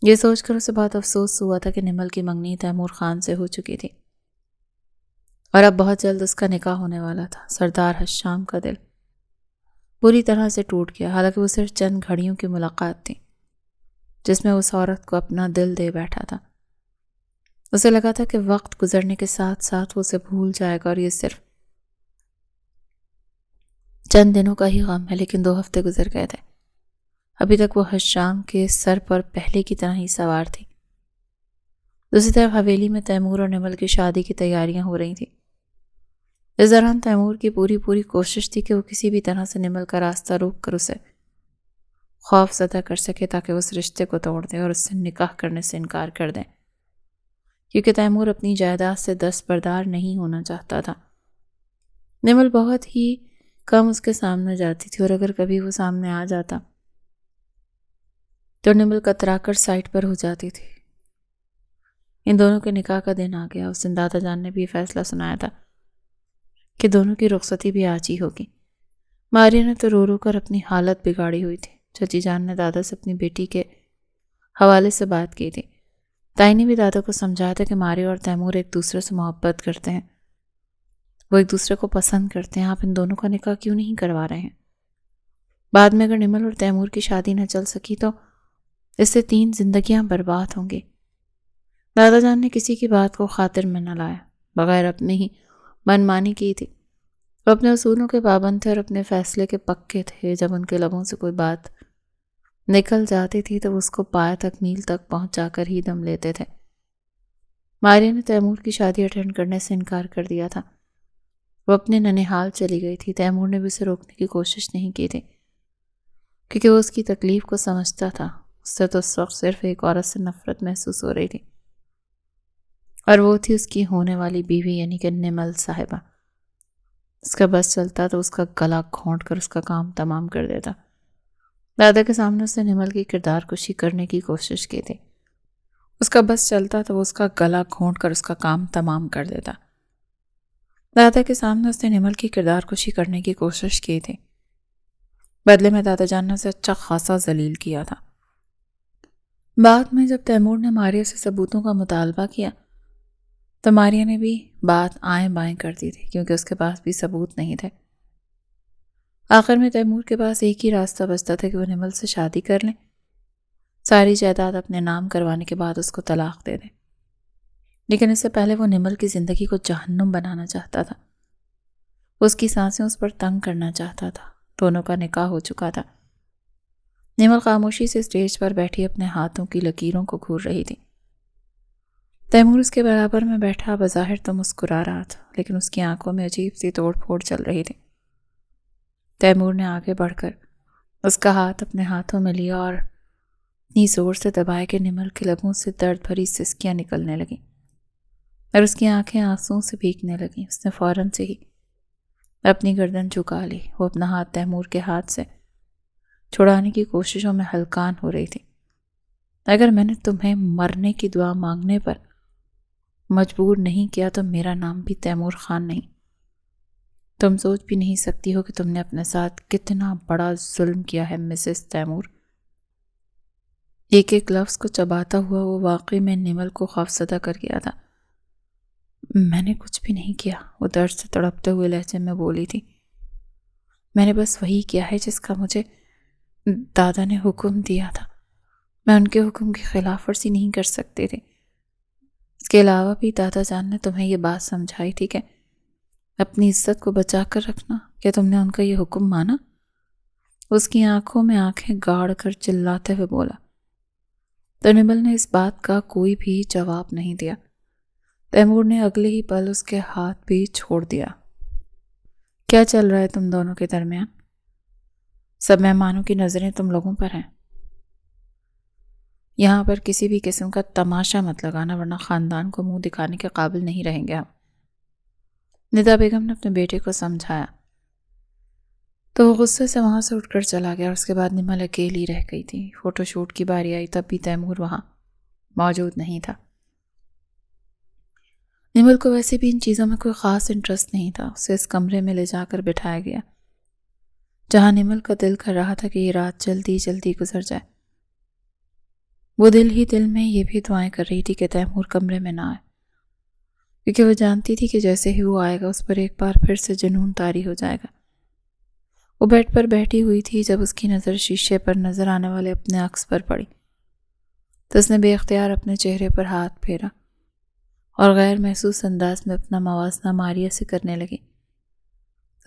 یہ سوچ کر اسے بہت افسوس ہوا تھا کہ نمل کی منگنی تیمور خان سے ہو چکی تھی اور اب بہت جلد اس کا نکاح ہونے والا تھا. سردار حشام کا دل بری طرح سے ٹوٹ گیا. حالانکہ وہ صرف چند گھڑیوں کی ملاقات تھی جس میں اس عورت کو اپنا دل دے بیٹھا تھا. اسے لگا تھا کہ وقت گزرنے کے ساتھ ساتھ وہ اسے بھول جائے گا اور یہ صرف چند دنوں کا ہی غم ہے. لیکن 2 ہفتے گزر گئے تھے. ابھی تک وہ حشام کے سر پر پہلے کی طرح ہی سوار تھی. دوسری طرف حویلی میں تیمور اور نمل کی شادی کی تیاریاں ہو رہی تھیں. اس دوران تیمور کی پوری کوشش تھی کہ وہ کسی بھی طرح سے نمل کا راستہ روک کر اسے خوف زدہ کر سکے تاکہ وہ اس رشتے کو توڑ دے اور اس سے نکاح کرنے سے انکار کر دیں، کیونکہ تیمور اپنی جائیداد سے دستبردار نہیں ہونا چاہتا تھا. نمل بہت ہی کم اس کے سامنے جاتی تھی اور اگر کبھی وہ سامنے آ جاتا تو نمل کترا کر سائٹ پر ہو جاتی تھی. ان دونوں کے نکاح کا دن آ گیا. اس دن دادا جان نے بھی فیصلہ سنایا تھا کہ دونوں کی رخصتی بھی آج ہی ہوگی. ماریہ نے تو رو رو کر اپنی حالت بگاڑی ہوئی تھی. چچی جان نے دادا سے اپنی بیٹی کے حوالے سے بات کی تھی. تائی نے بھی دادا کو سمجھایا تھا کہ ماریہ اور تیمور ایک دوسرے سے محبت کرتے ہیں، وہ ایک دوسرے کو پسند کرتے ہیں. آپ ان دونوں کا نکاح کیوں نہیں کروا رہے ہیں؟ بعد میں اگر نمل اور تیمور کی شادی نہ چل سکی تو اس سے 3 زندگیاں برباد ہوں گی. دادا جان نے کسی کی بات کو خاطر میں نہ لایا، بغیر اپنے ہی من مانی کی تھی وہ اپنے اصولوں کے پابند تھے اور اپنے فیصلے کے پکے تھے. جب ان کے لبوں سے کوئی بات نکل جاتی تھی تو اس کو پائے تک میل تک پہنچا کر ہی دم لیتے تھے. ماریہ نے تیمور کی شادی اٹینڈ کرنے سے انکار کر دیا تھا. وہ اپنے ننیحال چلی گئی تھی. تیمور نے بھی اسے روکنے کی کوشش نہیں کی تھی کیونکہ وہ اس کی تکلیف کو سمجھتا تھا. اس سے تو اس وقت صرف ایک عورت سے نفرت محسوس ہو رہی تھی اور وہ تھی اس کی ہونے والی بیوی یعنی کہ نمل صاحبہ. اس کا بس چلتا تو اس کا گلا گھونٹ کر اس کا کام تمام کر دیتا. دادا کے سامنے اس نے نمل کی کردار کشی کرنے کی کوشش کی تھی. اس کا بس چلتا تو وہ اس کا گلا گھونٹ کر اس کا کام تمام کر دیتا. دادا کے سامنے اس نے نمل کی کردار کشی کرنے کی کوشش کی تھی. بدلے میں دادا جان نے اسے اچھا خاصا ذلیل کیا تھا. بعد میں جب تیمور نے ماریہ سے ثبوتوں کا مطالبہ کیا تو ماریہ نے بھی بات آئیں بائیں کر دی تھی کیونکہ اس کے پاس بھی ثبوت نہیں تھے. آخر میں تیمور کے پاس ایک ہی راستہ بچتا تھا کہ وہ نمل سے شادی کر لیں, ساری جائیداد اپنے نام کروانے کے بعد اس کو طلاق دے دیں. لیکن اس سے پہلے وہ نمل کی زندگی کو جہنم بنانا چاہتا تھا. اس کی سانسیں اس پر تنگ کرنا چاہتا تھا. دونوں کا نکاح ہو چکا تھا. نمل خاموشی سے اسٹیج پر بیٹھی اپنے ہاتھوں کی لکیروں کو گھور رہی تھی. تیمور اس کے برابر میں بیٹھا بظاہر تو مسکرا رہا تھا لیکن اس کی آنکھوں میں عجیب سی توڑ پھوڑ چل رہی تھی. تیمور نے آگے بڑھ کر اس کا ہاتھ اپنے ہاتھوں میں لیا اور اتنی زور سے دبائے کہ نمل کے لبوں سے درد بھری سسکیاں نکلنے لگیں اور اس کی آنکھیں آنسوں سے بھیگنے لگیں. اس نے فوراً سے ہی اپنی گردن جھکا لی. وہ اپنا ہاتھ تیمور کے ہاتھ سے چھڑانے کی کوششوں میں ہلکان ہو رہی تھی. اگر میں نے تمہیں مرنے کی دعا مانگنے پر مجبور نہیں کیا تو میرا نام بھی تیمور خان نہیں. تم سوچ بھی نہیں سکتی ہو کہ تم نے اپنے ساتھ کتنا بڑا ظلم کیا ہے مسز تیمور. ایک ایک لفظ کو چباتا ہوا وہ واقعی میں نمل کو خوفزدہ کر گیا تھا. میں نے کچھ بھی نہیں کیا, وہ درد سے تڑپتے ہوئے لہجے میں بولی تھی. میں نے بس وہی کیا ہے جس کا مجھے دادا نے حکم دیا تھا. میں ان کے حکم کی خلاف ورزی نہیں کر سکتی تھی. اس کے علاوہ بھی دادا جان نے تمہیں یہ بات سمجھائی تھی کہ اپنی عزت کو بچا کر رکھنا. کیا تم نے ان کا یہ حکم مانا؟ اس کی آنکھوں میں آنکھیں گاڑ کر چلاتے ہوئے بولا. تو نمل نے اس بات کا کوئی بھی جواب نہیں دیا. تیمور نے اگلے ہی پل اس کے ہاتھ بھی چھوڑ دیا. کیا چل رہا ہے تم دونوں کے درمیان؟ سب مہمانوں کی نظریں تم لوگوں پر ہیں. یہاں پر کسی بھی قسم کا تماشا مت لگانا ورنہ خاندان کو منہ دکھانے کے قابل نہیں رہیں گے ہم. ندا بیگم نے اپنے بیٹے کو سمجھایا تو وہ غصے سے وہاں سے اٹھ کر چلا گیا. اور اس کے بعد نمل اکیلی رہ گئی تھی. فوٹو شوٹ کی باری آئی تب بھی تیمور وہاں موجود نہیں تھا. نمل کو ویسے بھی ان چیزوں میں کوئی خاص انٹرسٹ نہیں تھا. اسے اس کمرے میں لے جا کر بٹھایا گیا جہاں نمل کا دل کر رہا تھا کہ یہ رات جلدی جلدی گزر جائے. وہ دل ہی دل میں یہ بھی دعائیں کر رہی تھی کہ تیمور کمرے میں نہ آئے کیونکہ وہ جانتی تھی کہ جیسے ہی وہ آئے گا اس پر ایک بار پھر سے جنون طاری ہو جائے گا. وہ بیڈ پر بیٹھی ہوئی تھی جب اس کی نظر شیشے پر نظر آنے والے اپنے عکس پر پڑی تو اس نے بے اختیار اپنے چہرے پر ہاتھ پھیرا اور غیر محسوس انداز میں اپنا موازنہ ماریہ سے کرنے لگی.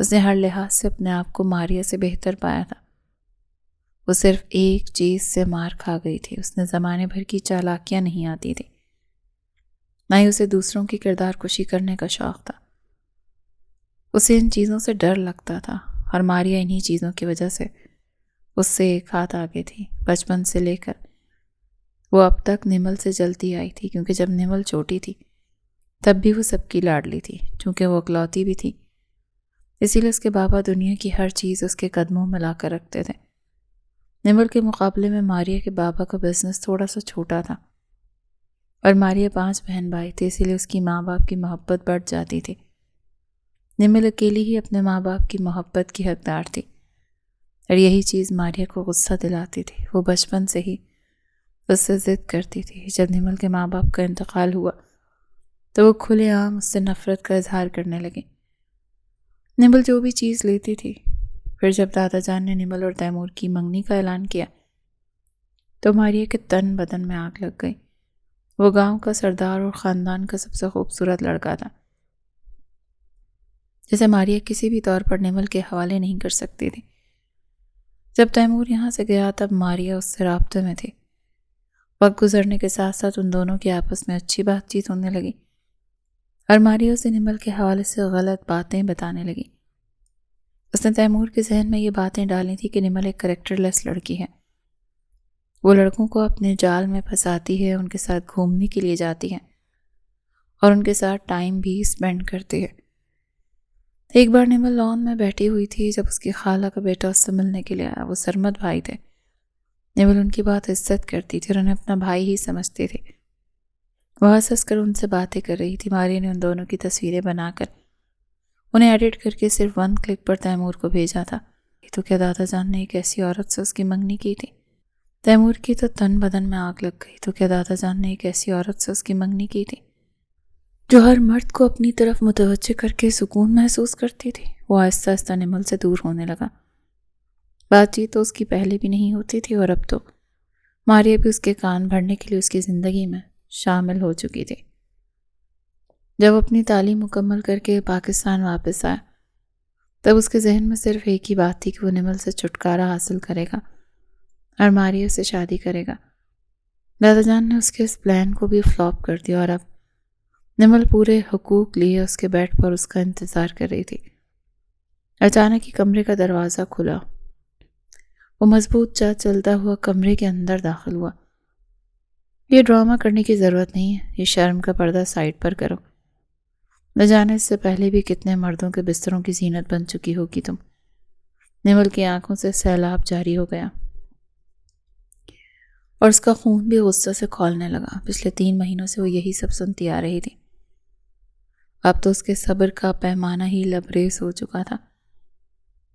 اس نے ہر لحاظ سے اپنے آپ کو ماریہ سے بہتر پایا تھا. وہ صرف ایک چیز سے مار کھا گئی تھی. اس نے زمانے بھر کی چالاکیاں نہیں آتی تھی, نہ ہی اسے دوسروں کی کردار کشی کرنے کا شوق تھا. اسے ان چیزوں سے ڈر لگتا تھا اور ماریہ انہی چیزوں کی وجہ سے اس سے ایک ہاتھ آگے تھی. بچپن سے لے کر وہ اب تک نمل سے جلتی آئی تھی کیونکہ جب نمل چھوٹی تھی تب بھی وہ سب کی لاڈلی تھی. چونکہ وہ اکلوتی بھی تھی اسی لیے اس کے بابا دنیا کی ہر چیز اس کے قدموں میں لا کر رکھتے تھے. نمل کے مقابلے میں ماریہ کے بابا کا بزنس تھوڑا سا چھوٹا تھا اور ماریہ 5 بہن بھائی تھے, اسی لیے اس کی ماں باپ کی محبت بڑھ جاتی تھی. نمل اکیلی ہی اپنے ماں باپ کی محبت کی حقدار تھی اور یہی چیز ماریہ کو غصہ دلاتی تھی. وہ بچپن سے ہی اس سے ضد کرتی تھی. جب نمل کے ماں باپ کا انتقال ہوا تو وہ کھلے عام اس سے نفرت کا اظہار کرنے لگے. نمل جو بھی چیز لیتی تھی, پھر جب دادا جان نے نمل اور تیمور کی منگنی کا اعلان کیا تو ماریہ کے تن بدن میں آگ لگ گئی. وہ گاؤں کا سردار اور خاندان کا سب سے خوبصورت لڑکا تھا. جیسے ماریہ کسی بھی طور پر نمل کے حوالے نہیں کر سکتی تھی۔ جب تیمور یہاں سے گیا تب ماریہ اس سے رابطے میں تھی۔ وقت گزرنے کے ساتھ ساتھ ان دونوں کی آپس میں اچھی بات چیت ہونے لگی اور ماریہ اسے نمل کے حوالے سے غلط باتیں بتانے لگی۔ اس نے تیمور کے ذہن میں یہ باتیں ڈالی تھی کہ نمل ایک کریکٹر لیس لڑکی ہے، وہ لڑکوں کو اپنے جال میں پھنساتی ہے، ان کے ساتھ گھومنے کے لیے جاتی ہے اور ان کے ساتھ ٹائم بھی اسپینڈ کرتی ہے۔ ایک بار نمل لان میں بیٹھی ہوئی تھی جب اس کی خالہ کا بیٹا اس سے ملنے کے لیے آیا۔ وہ سرمد بھائی تھے۔ نمل ان کی بات عزت کرتی تھی اور انہیں اپنا بھائی ہی سمجھتی تھی۔ وہ ہنس کر ان سے باتیں کر رہی تھی۔ ماریہ نے ان دونوں کی تصویریں بنا کر انہیں ایڈٹ کر کے صرف 1 کلک پر تیمور کو بھیجا تھا۔ تو کیا دادا جان نے ایک ایسی عورت سے اس کی منگنی کی تھی؟ تیمور کی تو تن بدن میں آگ لگ گئی۔ تو کیا دادا جان نے ایک ایسی عورت سے اس کی منگنی کی تھی جو ہر مرد کو اپنی طرف متوجہ کر کے سکون محسوس کرتی تھی؟ وہ آہستہ آہستہ نمل سے دور ہونے لگا۔ بات چیت تو اس کی پہلے بھی نہیں ہوتی تھی اور اب تو ماریہ بھی اس کے کان بھرنے کے لیے اس کی زندگی میں شامل ہو چکی تھی۔ جب اپنی تعلیم مکمل کر کے پاکستان واپس آیا تب اس کے ذہن میں صرف ایک ہی بات تھی کہ وہ نمل سے چھٹکارا حاصل کرے گا اور ماریہ سے شادی کرے گا۔ دادا جان نے اس کے اس پلان کو بھی فلاپ کر دیا اور اب نمل پورے حقوق لیے اس کے بیڈ پر اس کا انتظار کر رہی تھی۔ اچانک ہی کمرے کا دروازہ کھلا۔ وہ مضبوط چلتا ہوا کمرے کے اندر داخل ہوا۔ یہ ڈرامہ کرنے کی ضرورت نہیں ہے، یہ شرم کا پردہ سائڈ پر کرو۔ نہ جانے اس سے پہلے بھی کتنے مردوں کے بستروں کی زینت بن چکی ہوگی تم۔ نمل کی آنکھوں سے سیلاب جاری ہو گیا اور اس کا خون بھی غصہ سے کھولنے لگا۔ پچھلے 3 مہینوں سے وہ یہی سب سنتی آ رہی تھی۔ اب تو اس کے صبر کا پیمانہ ہی لبریز ہو چکا تھا۔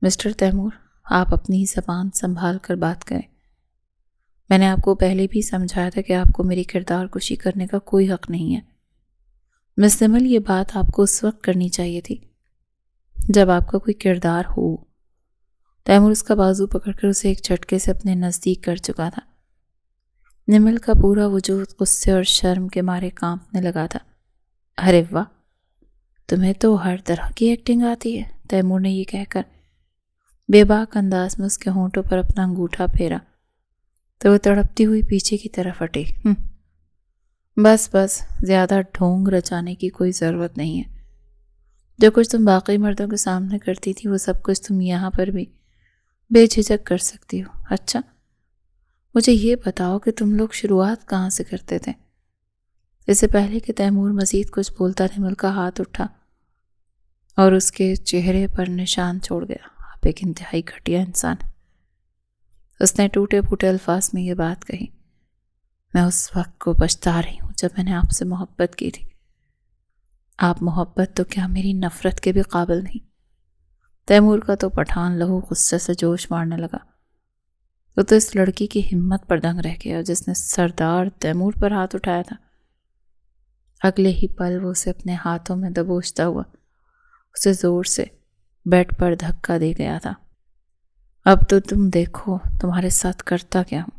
مسٹر تیمور، آپ اپنی زبان سنبھال کر بات کریں۔ میں نے آپ کو پہلے بھی سمجھایا تھا کہ آپ کو میری کردار کشی کرنے کا کوئی حق نہیں ہے۔ مس نمل، یہ بات آپ کو اس وقت کرنی چاہیے تھی جب آپ کا کوئی کردار ہو۔ تیمور اس کا بازو پکڑ کر اسے ایک جھٹکے سے اپنے نزدیک کر چکا تھا۔ نمل کا پورا وجود غصے اور شرم کے مارے کانپنے لگا تھا۔ ارے واہ، تمہیں تو ہر طرح کی ایکٹنگ آتی ہے، تیمور نے یہ کہہ کر بے باک انداز میں اس کے ہونٹوں پر اپنا انگوٹھا پھیرا تو وہ تڑپتی ہوئی پیچھے کی طرف ہٹی۔ بس زیادہ ڈھونگ رچانے کی کوئی ضرورت نہیں ہے۔ جو کچھ تم باقی مردوں کے سامنے کرتی تھی وہ سب کچھ تم یہاں پر بھی بے جھجک کر سکتی ہو۔ اچھا، مجھے یہ بتاؤ کہ تم لوگ شروعات کہاں سے کرتے تھے؟ اس سے پہلے کہ تیمور مزید کچھ بولتا نمل کا ہاتھ اٹھا اور اس کے چہرے پر نشان چھوڑ گیا۔ آپ ایک انتہائی گھٹیا انسان ہیں۔ اس نے ٹوٹے پھوٹے الفاظ میں یہ بات کہی۔ میں اس وقت کو پچھتا رہی ہوں جب میں نے آپ سے محبت کی تھی۔ آپ محبت تو کیا میری نفرت کے بھی قابل نہیں۔ تیمور کا تو پٹھان لہو غصے سے جوش مارنے لگا۔ تو اس لڑکی کی ہمت پر دنگ رہ گیا جس نے سردار تیمور پر ہاتھ اٹھایا تھا۔ اگلے ہی پل وہ اسے اپنے ہاتھوں میں دبوچتا ہوا اسے زور سے بیڈ پر دھکا دے گیا تھا۔ اب تو تم دیکھو تمہارے ساتھ کرتا کیا ہوں۔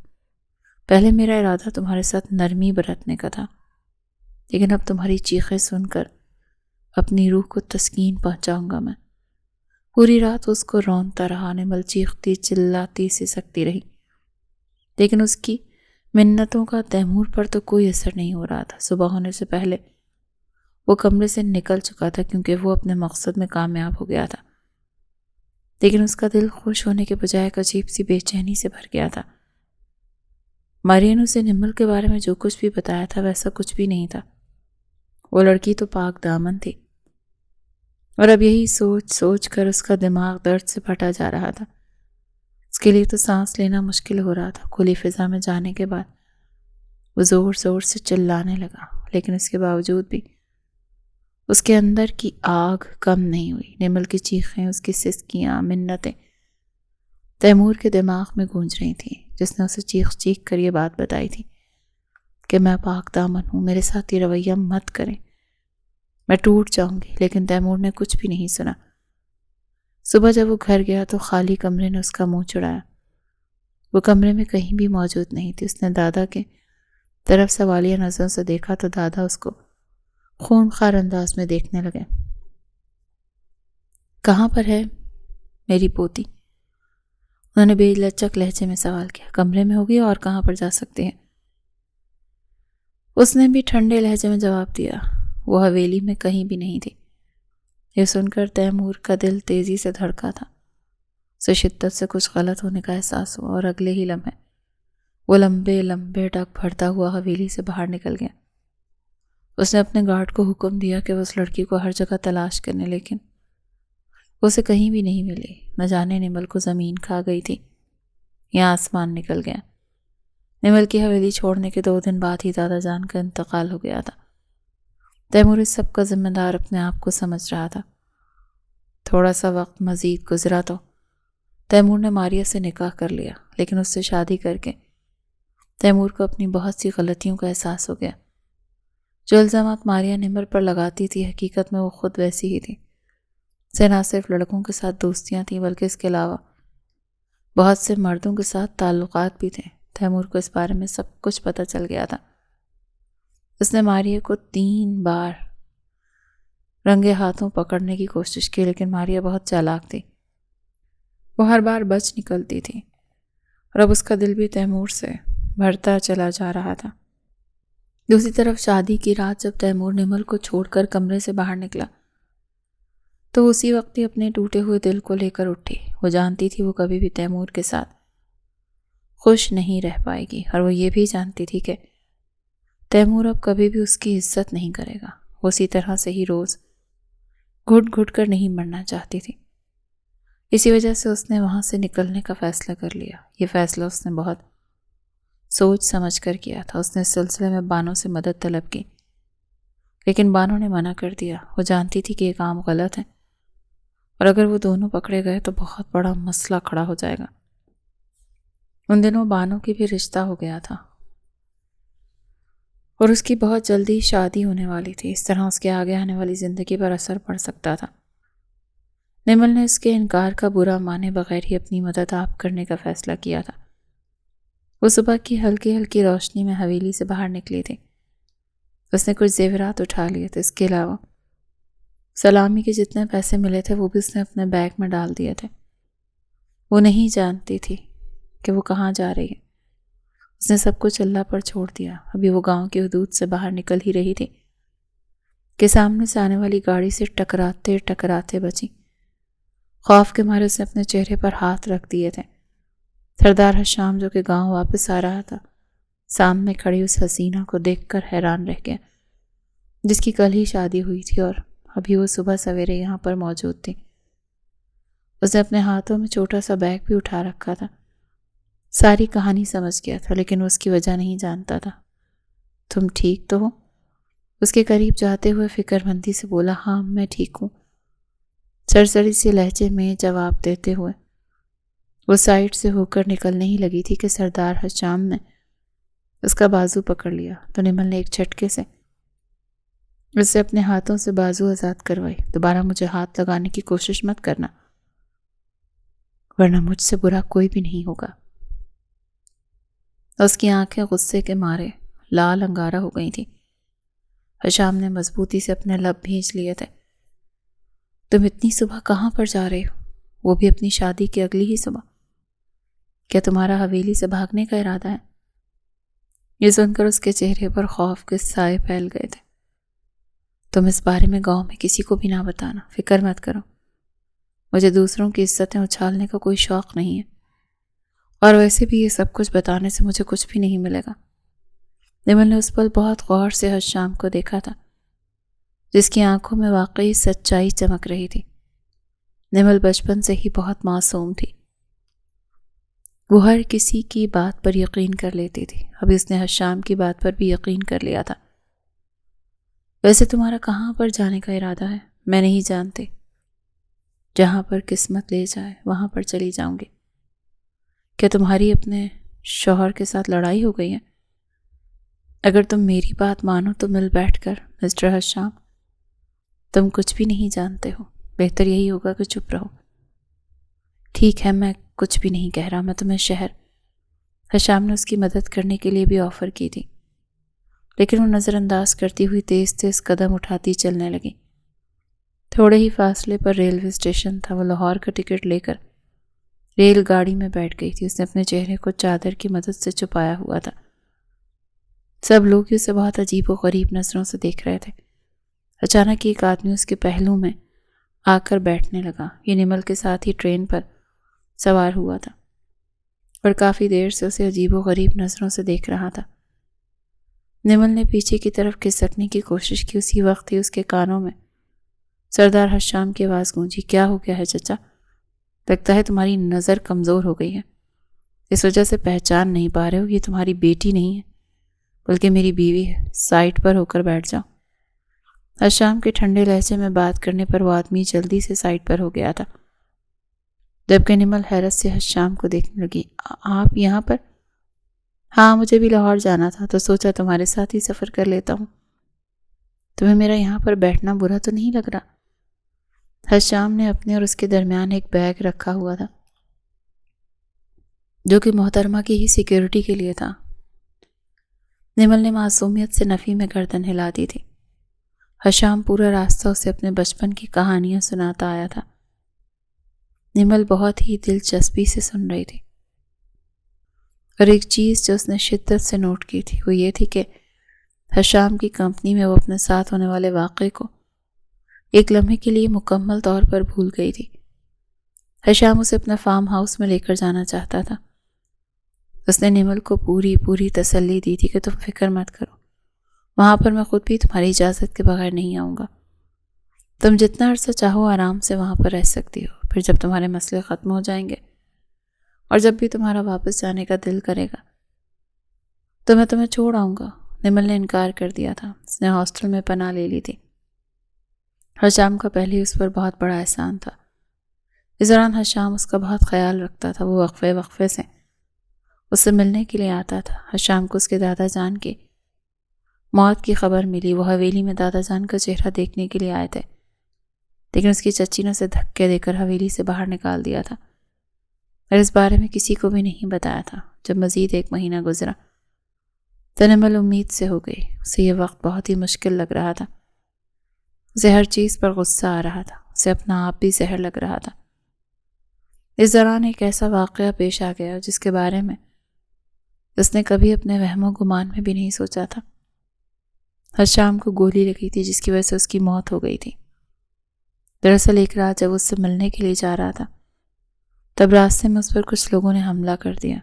پہلے میرا ارادہ تمہارے ساتھ نرمی برتنے کا تھا، لیکن اب تمہاری چیخیں سن کر اپنی روح کو تسکین پہنچاؤں گا میں۔ پوری رات اس کو رونتا رہا۔ نمل چیختی چلاتی سسکتی رہی، لیکن اس کی منتوں کا تیمور پر تو کوئی اثر نہیں ہو رہا تھا۔ صبح ہونے سے پہلے وہ کمرے سے نکل چکا تھا کیونکہ وہ اپنے مقصد میں کامیاب ہو گیا تھا، لیکن اس کا دل خوش ہونے کے بجائے ایک عجیب سی بے چینی سے بھر گیا تھا۔ ماریہ نے اسے نمل کے بارے میں جو کچھ بھی بتایا تھا ویسا کچھ بھی نہیں تھا۔ وہ لڑکی تو پاک دامن تھی اور اب یہی سوچ سوچ کر اس کا دماغ درد سے پھٹا جا رہا تھا۔ اس کے لیے تو سانس لینا مشکل ہو رہا تھا۔ کھلی فضا میں جانے کے بعد وہ زور زور سے چلانے لگا، لیکن اس کے باوجود بھی اس کے اندر کی آگ کم نہیں ہوئی۔ نمل کی چیخیں، اس کی سسکیاں، منتیں تیمور کے دماغ میں گونج رہی تھیں، جس نے اسے چیخ چیخ کر یہ بات بتائی تھی کہ میں پاک دامن ہوں، میرے ساتھ یہ رویہ مت کریں، میں ٹوٹ جاؤں گی۔ لیکن تیمور نے کچھ بھی نہیں سنا۔ صبح جب وہ گھر گیا تو خالی کمرے نے اس کا منہ چڑھایا۔ وہ کمرے میں کہیں بھی موجود نہیں تھی۔ اس نے دادا کے طرف سوالیہ نظروں سے دیکھا تو دادا اس کو خونخوار انداز میں دیکھنے لگے۔ کہاں پر ہے میری پوتی؟ انہوں نے بے لچک لہجے میں سوال کیا۔ کمرے میں ہوگی، اور کہاں پر جا سکتے ہیں؟ اس نے بھی ٹھنڈے لہجے میں جواب دیا، وہ حویلی میں کہیں بھی نہیں تھی۔ یہ سن کر تیمور کا دل تیزی سے دھڑکا تھا۔ اسے شدت سے کچھ غلط ہونے کا احساس ہوا، اور اگلے ہی لمحے وہ لمبے لمبے ڈگ بھرتا ہوا حویلی سے باہر نکل گیا۔ اس نے اپنے گارڈ کو حکم دیا کہ وہ اس لڑکی کو ہر جگہ تلاش کرنے، لیکن اسے کہیں بھی نہیں ملی۔ نہ جانے نمل کو زمین کھا گئی تھی یا آسمان نکل گیا۔ نمل کی حویلی چھوڑنے کے 2 دن بعد ہی دادا جان کا انتقال ہو گیا تھا۔ تیمور اس سب کا ذمہ دار اپنے آپ کو سمجھ رہا تھا۔ تھوڑا سا وقت مزید گزرا تو تیمور نے ماریہ سے نکاح کر لیا، لیکن اس سے شادی کر کے تیمور کو اپنی بہت سی غلطیوں کا احساس ہو گیا۔ جو الزامات ماریہ نمل پر لگاتی تھی، حقیقت میں وہ خود ویسی ہی تھی۔ اسے نہ صرف لڑکوں کے ساتھ دوستیاں تھیں، بلکہ اس کے علاوہ بہت سے مردوں کے ساتھ تعلقات بھی تھے۔ تیمور کو اس بارے میں سب کچھ پتہ چل گیا تھا۔ اس نے ماریہ کو 3 بار رنگے ہاتھوں پکڑنے کی کوشش کی، لیکن ماریہ بہت چالاک تھی۔ وہ ہر بار بچ نکلتی تھی، اور اب اس کا دل بھی تیمور سے بھرتا چلا جا رہا تھا۔ دوسری طرف شادی کی رات جب تیمور نمل کو چھوڑ کر کمرے سے باہر نکلا تو اسی وقت ہی اپنے ٹوٹے ہوئے دل کو لے کر اٹھی۔ وہ جانتی تھی وہ کبھی بھی تیمور کے ساتھ خوش نہیں رہ پائے گی، اور وہ یہ بھی جانتی تھی کہ تیمور اب کبھی بھی اس کی عزت نہیں کرے گا۔ وہ اسی طرح سے ہی روز گھٹ گھٹ کر نہیں مرنا چاہتی تھی۔ اسی وجہ سے اس نے وہاں سے نکلنے کا فیصلہ کر لیا۔ یہ فیصلہ اس نے بہت سوچ سمجھ کر کیا تھا۔ اس نے اس سلسلے میں بانو سے مدد طلب کی، لیکن بانو نے منع کر دیا۔ وہ جانتی تھی کہ یہ کام غلط ہے، اور اگر وہ دونوں پکڑے گئے تو بہت بڑا مسئلہ کھڑا ہو جائے گا۔ ان دنوں بانو کی بھی رشتہ ہو گیا تھا، اور اس کی بہت جلدی شادی ہونے والی تھی۔ اس طرح اس کے آگے آنے والی زندگی پر اثر پڑ سکتا تھا۔ نمل نے اس کے انکار کا برا مانے بغیر ہی اپنی مدد آپ کرنے کا فیصلہ کیا تھا۔ وہ صبح کی ہلکی ہلکی روشنی میں حویلی سے باہر نکلی تھی۔ اس نے کچھ زیورات اٹھا لیے تھے، اس کے علاوہ سلامی کے جتنے پیسے ملے تھے وہ بھی اس نے اپنے بیگ میں ڈال دیے تھے۔ وہ نہیں جانتی تھی کہ وہ کہاں جا رہی ہے۔ اس نے سب کچھ اللہ پر چھوڑ دیا۔ ابھی وہ گاؤں کی حدود سے باہر نکل ہی رہی تھی کہ سامنے سے آنے والی گاڑی سے ٹکراتے ٹکراتے بچی۔ خوف کے مارے اس نے اپنے چہرے پر ہاتھ رکھ دیے تھے۔ سردار حشام جو کہ گاؤں واپس آ رہا تھا، سامنے کھڑی اس حسینہ کو دیکھ کر حیران رہ گیا، جس کی کل ہی شادی ہوئی تھی اور ابھی وہ صبح سویرے یہاں پر موجود تھی۔ اس نے اپنے ہاتھوں میں چھوٹا سا بیگ بھی اٹھا رکھا تھا۔ ساری کہانی سمجھ گیا تھا، لیکن وہ اس کی وجہ نہیں جانتا تھا۔ تم ٹھیک تو ہو؟ اس کے قریب جاتے ہوئے فکر مندی سے بولا۔ ہاں میں ٹھیک ہوں، سرسری سی لہجے میں جواب دیتے ہوئے۔ وہ سائڈ سے ہو کر نکلنے ہی لگی تھی کہ سردار حشام نے اس کا بازو پکڑ لیا تو نمل نے ایک جھٹکے سے اس سے اپنے ہاتھوں سے بازو آزاد کروائی۔ دوبارہ مجھے ہاتھ لگانے کی کوشش مت کرنا، ورنہ مجھ سے برا کوئی بھی نہیں ہوگا۔ اس کی آنکھیں غصے کے مارے لال انگارہ ہو گئی تھی۔ حشام نے مضبوطی سے اپنے لب بھینچ لیے تھے۔ تم اتنی صبح کہاں پر جا رہے ہو؟ وہ بھی اپنی شادی کی اگلی ہی صبح؟ کیا تمہارا حویلی سے بھاگنے کا ارادہ ہے؟ یہ سن کر اس کے چہرے پر خوف کے سائے پھیل گئے تھے۔ تم اس بارے میں گاؤں میں کسی کو بھی نہ بتانا، فکر مت کرو۔ مجھے دوسروں کی عزتیں اچھالنے کا کوئی شوق نہیں ہے، اور ویسے بھی یہ سب کچھ بتانے سے مجھے کچھ بھی نہیں ملے گا۔ نمل نے اس پل بہت غور سے حشام کو دیکھا تھا، جس کی آنکھوں میں واقعی سچائی چمک رہی تھی۔ نمل بچپن سے ہی بہت معصوم تھی۔ وہ ہر کسی کی بات پر یقین کر لیتی تھی۔ اب اس نے حشام کی بات پر بھی یقین کر لیا تھا۔ ویسے تمہارا کہاں پر جانے کا ارادہ ہے؟ میں نہیں جانتی۔ جہاں پر قسمت لے جائے وہاں پر چلی جاؤں گی۔ کیا تمہاری اپنے شوہر کے ساتھ لڑائی ہو گئی ہے؟ اگر تم میری بات مانو تو مل بیٹھ کر مسٹر حشام، تم کچھ بھی نہیں جانتے ہو، بہتر یہی ہوگا کہ چپ رہو۔ ٹھیک ہے، میں کچھ بھی نہیں کہہ رہا، میں تمہیں شہر۔ حشام نے اس کی مدد کرنے کے لیے بھی آفر کی تھی، لیکن وہ نظر انداز کرتی ہوئی تیز تیز قدم اٹھاتی چلنے لگی۔ تھوڑے ہی فاصلے پر ریلوے اسٹیشن تھا۔ وہ لاہور کا ٹکٹ لے کر ریل گاڑی میں بیٹھ گئی تھی۔ اس نے اپنے چہرے کو چادر کی مدد سے چھپایا ہوا تھا۔ سب لوگ اسے بہت عجیب و غریب نظروں سے دیکھ رہے تھے۔ اچانک ایک آدمی اس کے پہلو میں آ کر بیٹھنے لگا۔ یہ نمل کے ساتھ ہی ٹرین پر سوار ہوا تھا اور کافی دیر سے اسے عجیب و غریب نظروں سے دیکھ رہا تھا۔ نمل نے پیچھے کی طرف کھسکنے کی کوشش کی۔ اسی وقت ہی اس کے کانوں میں سردار حشام کی آواز گونجی، کیا ہو گیا ہے چچا؟ لگتا ہے تمہاری نظر کمزور ہو گئی ہے، اس وجہ سے پہچان نہیں پا رہے ہو۔ یہ تمہاری بیٹی نہیں ہے بلکہ میری بیوی ہے، سائٹ پر ہو کر بیٹھ جاؤ۔ حشام کے ٹھنڈے لہجے میں بات کرنے پر وہ آدمی جلدی سے سائٹ پر ہو گیا تھا، جبکہ نمل حیرت سے حشام کو دیکھنے لگی۔ آپ یہاں پر؟ ہاں، مجھے بھی لاہور جانا تھا تو سوچا تمہارے ساتھ ہی سفر کر لیتا ہوں۔ تمہیں میرا یہاں پر بیٹھنا برا تو نہیں لگ رہا؟ حشام نے اپنے اور اس کے درمیان ایک بیگ رکھا ہوا تھا جو کہ محترمہ کی ہی سیکیورٹی کے لیے تھا۔ نمل نے معصومیت سے نفی میں گردن ہلا دی تھی۔ حشام پورا راستہ اسے اپنے بچپن کی کہانیاں سناتا آیا تھا۔ نمل بہت ہی دلچسپی سے سن رہی تھی، اور ایک چیز جو اس نے شدت سے نوٹ کی تھی وہ یہ تھی کہ حشام کی کمپنی میں وہ اپنے ساتھ ہونے والے واقعے کو ایک لمحے کے لیے مکمل طور پر بھول گئی تھی۔ حشام اسے اپنا فارم ہاؤس میں لے کر جانا چاہتا تھا۔ اس نے نمل کو پوری تسلی دی تھی کہ تم فکر مت کرو، وہاں پر میں خود بھی تمہاری اجازت کے بغیر نہیں آؤں گا۔ تم جتنا عرصہ چاہو آرام سے وہاں پر رہ سکتی ہو، پھر جب تمہارے مسئلے ختم ہو جائیں گے اور جب بھی تمہارا واپس جانے کا دل کرے گا تو میں تمہیں چھوڑ آؤں گا۔ نمل نے انکار کر دیا تھا۔ اس نے ہاسٹل میں پناہ لے لی تھی۔ حشام کا پہلے اس پر بہت بڑا احسان تھا۔ اس دوران حشام اس کا بہت خیال رکھتا تھا۔ وہ وقفے سے اس سے ملنے کے لیے آتا تھا۔ حشام کو اس کے دادا جان کی موت کی خبر ملی۔ وہ حویلی میں دادا جان کا چہرہ دیکھنے کے لیے آئے تھے، لیکن اس کی چچی نے اسے دھکے دے کر حویلی سے باہر نکال دیا تھا اور اس بارے میں کسی کو بھی نہیں بتایا تھا۔ جب مزید 1 مہینہ گزرا تو نمل امید سے ہو گئی۔ اسے یہ وقت بہت ہی مشکل لگ رہا تھا۔ اسے ہر چیز پر غصہ آ رہا تھا۔ اسے اپنا آپ بھی زہر لگ رہا تھا۔ اس دوران ایک ایسا واقعہ پیش آ گیا جس کے بارے میں اس نے کبھی اپنے وہم و گمان میں بھی نہیں سوچا تھا۔ حشام کو گولی لگی تھی جس کی وجہ سے اس کی موت ہو گئی تھی۔ دراصل ایک رات جب اس سے ملنے کے لیے جا رہا تھا تب راستے میں اس پر کچھ لوگوں نے حملہ کر دیا۔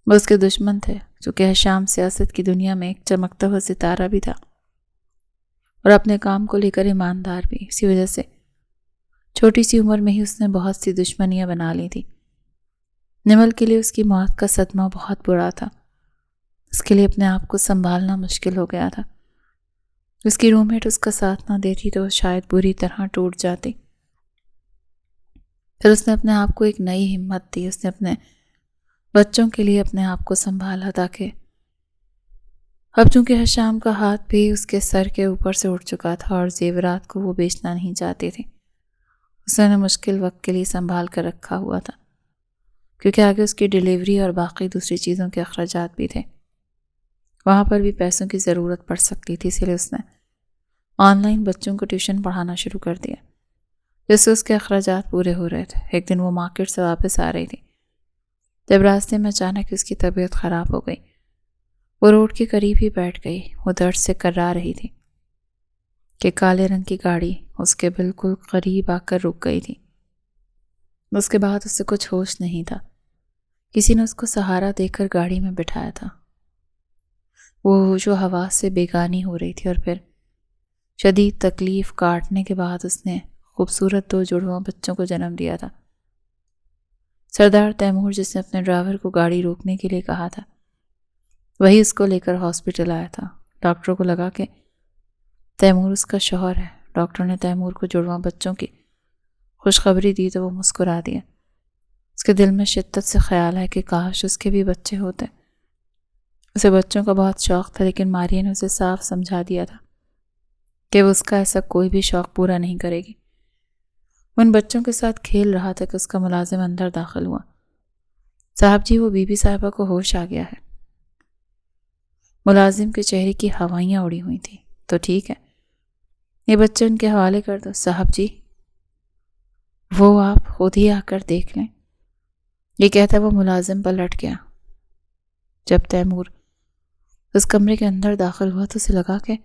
وہ اس کے دشمن تھے، چونکہ حشام سیاست کی دنیا میں ایک چمکتا ہوا ستارہ بھی تھا اور اپنے کام کو لے کر ایماندار بھی۔ اسی وجہ سے چھوٹی سی عمر میں ہی اس نے بہت سی دشمنیاں بنا لی تھی۔ نمل کے لیے اس کی موت کا صدمہ بہت برا تھا۔ اس کے لیے اپنے آپ کو سنبھالنا مشکل ہو گیا تھا۔ اس کی روم میٹ اس کا ساتھ نہ دیتی تو وہ شاید بری طرح ٹوٹ جاتی۔ پھر اس نے اپنے آپ کو ایک نئی ہمت دی۔ اس نے اپنے بچوں کے لیے اپنے آپ کو سنبھالا تاکہ اب چونکہ حشام کا ہاتھ بھی اس کے سر کے اوپر سے اٹھ چکا تھا اور زیورات کو وہ بیچنا نہیں چاہتی تھی، اس نے مشکل وقت کے لیے سنبھال کر رکھا ہوا تھا، کیونکہ آگے اس کی ڈیلیوری اور باقی دوسری چیزوں کے اخراجات بھی تھے۔ وہاں پر بھی پیسوں کی ضرورت پڑ سکتی تھی، اس لیے اس نے آن لائن بچوں کو ٹیوشن پڑھانا شروع کر دیا، جس سے اس کے اخراجات پورے ہو رہے تھے۔ ایک دن وہ مارکیٹ سے واپس آ رہی تھی جب راستے میں اچانک اس کی طبیعت خراب ہو گئی۔ وہ روڈ کے قریب ہی بیٹھ گئی۔ وہ درد سے کرا رہی تھی کہ کالے رنگ کی گاڑی اس کے بالکل قریب آ کر رک گئی تھی۔ اس کے بعد اس سے کچھ ہوش نہیں تھا۔ کسی نے اس کو سہارا دے کر گاڑی میں بٹھایا تھا۔ وہ ہوش و حواس سے بیگانی ہو رہی تھی اور پھر شدید تکلیف کاٹنے کے بعد اس نے خوبصورت 2 جڑواں بچوں کو جنم دیا تھا۔ سردار تیمور، جس نے اپنے ڈرائیور کو گاڑی روکنے کے لیے کہا تھا، وہی اس کو لے کر ہاسپٹل آیا تھا۔ ڈاکٹر کو لگا کہ تیمور اس کا شوہر ہے۔ ڈاکٹر نے تیمور کو جڑواں بچوں کی خوشخبری دی تو وہ مسکرا دیا۔ اس کے دل میں شدت سے خیال ہے کہ کاش اس کے بھی بچے ہوتے۔ اسے بچوں کا بہت شوق تھا، لیکن ماریہ نے اسے صاف سمجھا دیا تھا کہ وہ اس کا ایسا کوئی بھی شوق پورا نہیں کرے گی۔ وہ ان بچوں کے ساتھ کھیل رہا تھا کہ اس کا ملازم اندر داخل ہوا۔ صاحب جی، وہ بی بی صاحبہ کو ہوش آ گیا ہے۔ ملازم کے چہرے کی ہوائیاں اڑی ہوئی تھیں۔ تو ٹھیک ہے، یہ بچے ان کے حوالے کر دو صاحب جی، وہ آپ خود ہی آ کر دیکھ لیں۔ یہ کہتا وہ ملازم پلٹ گیا۔ جب تیمور اس کمرے کے اندر داخل ہوا تو اسے لگا کہ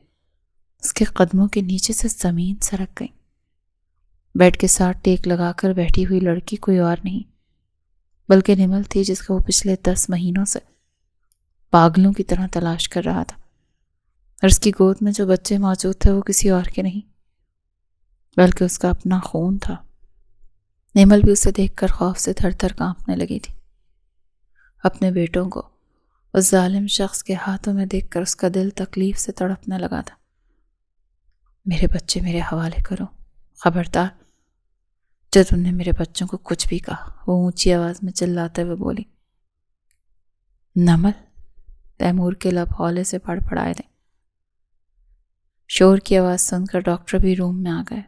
اس کے قدموں کے نیچے سے زمین سرک گئی۔ بیڈ کے ساتھ ٹیک لگا کر بیٹھی ہوئی لڑکی کوئی اور نہیں بلکہ نمل تھی، جس کو وہ پچھلے 10 مہینوں سے پاگلوں کی طرح تلاش کر رہا تھا، اور اس کی گود میں جو بچے موجود تھے وہ کسی اور کے نہیں بلکہ اس کا اپنا خون تھا۔ نمل بھی اسے دیکھ کر خوف سے تھر تھر کانپنے لگی تھی۔ اپنے بیٹوں کو اس ظالم شخص کے ہاتھوں میں دیکھ کر اس کا دل تکلیف سے تڑپنے لگا تھا۔ میرے بچے میرے حوالے کرو، خبردار جو تم نے میرے بچوں کو کچھ بھی کہا، وہ اونچی آواز میں چلاتے ہوئے بولی۔ نمل، تیمور کے لب ہولے سے پڑ پڑائے تھے۔ شور کی آواز سن کر ڈاکٹر بھی روم میں آ گئے۔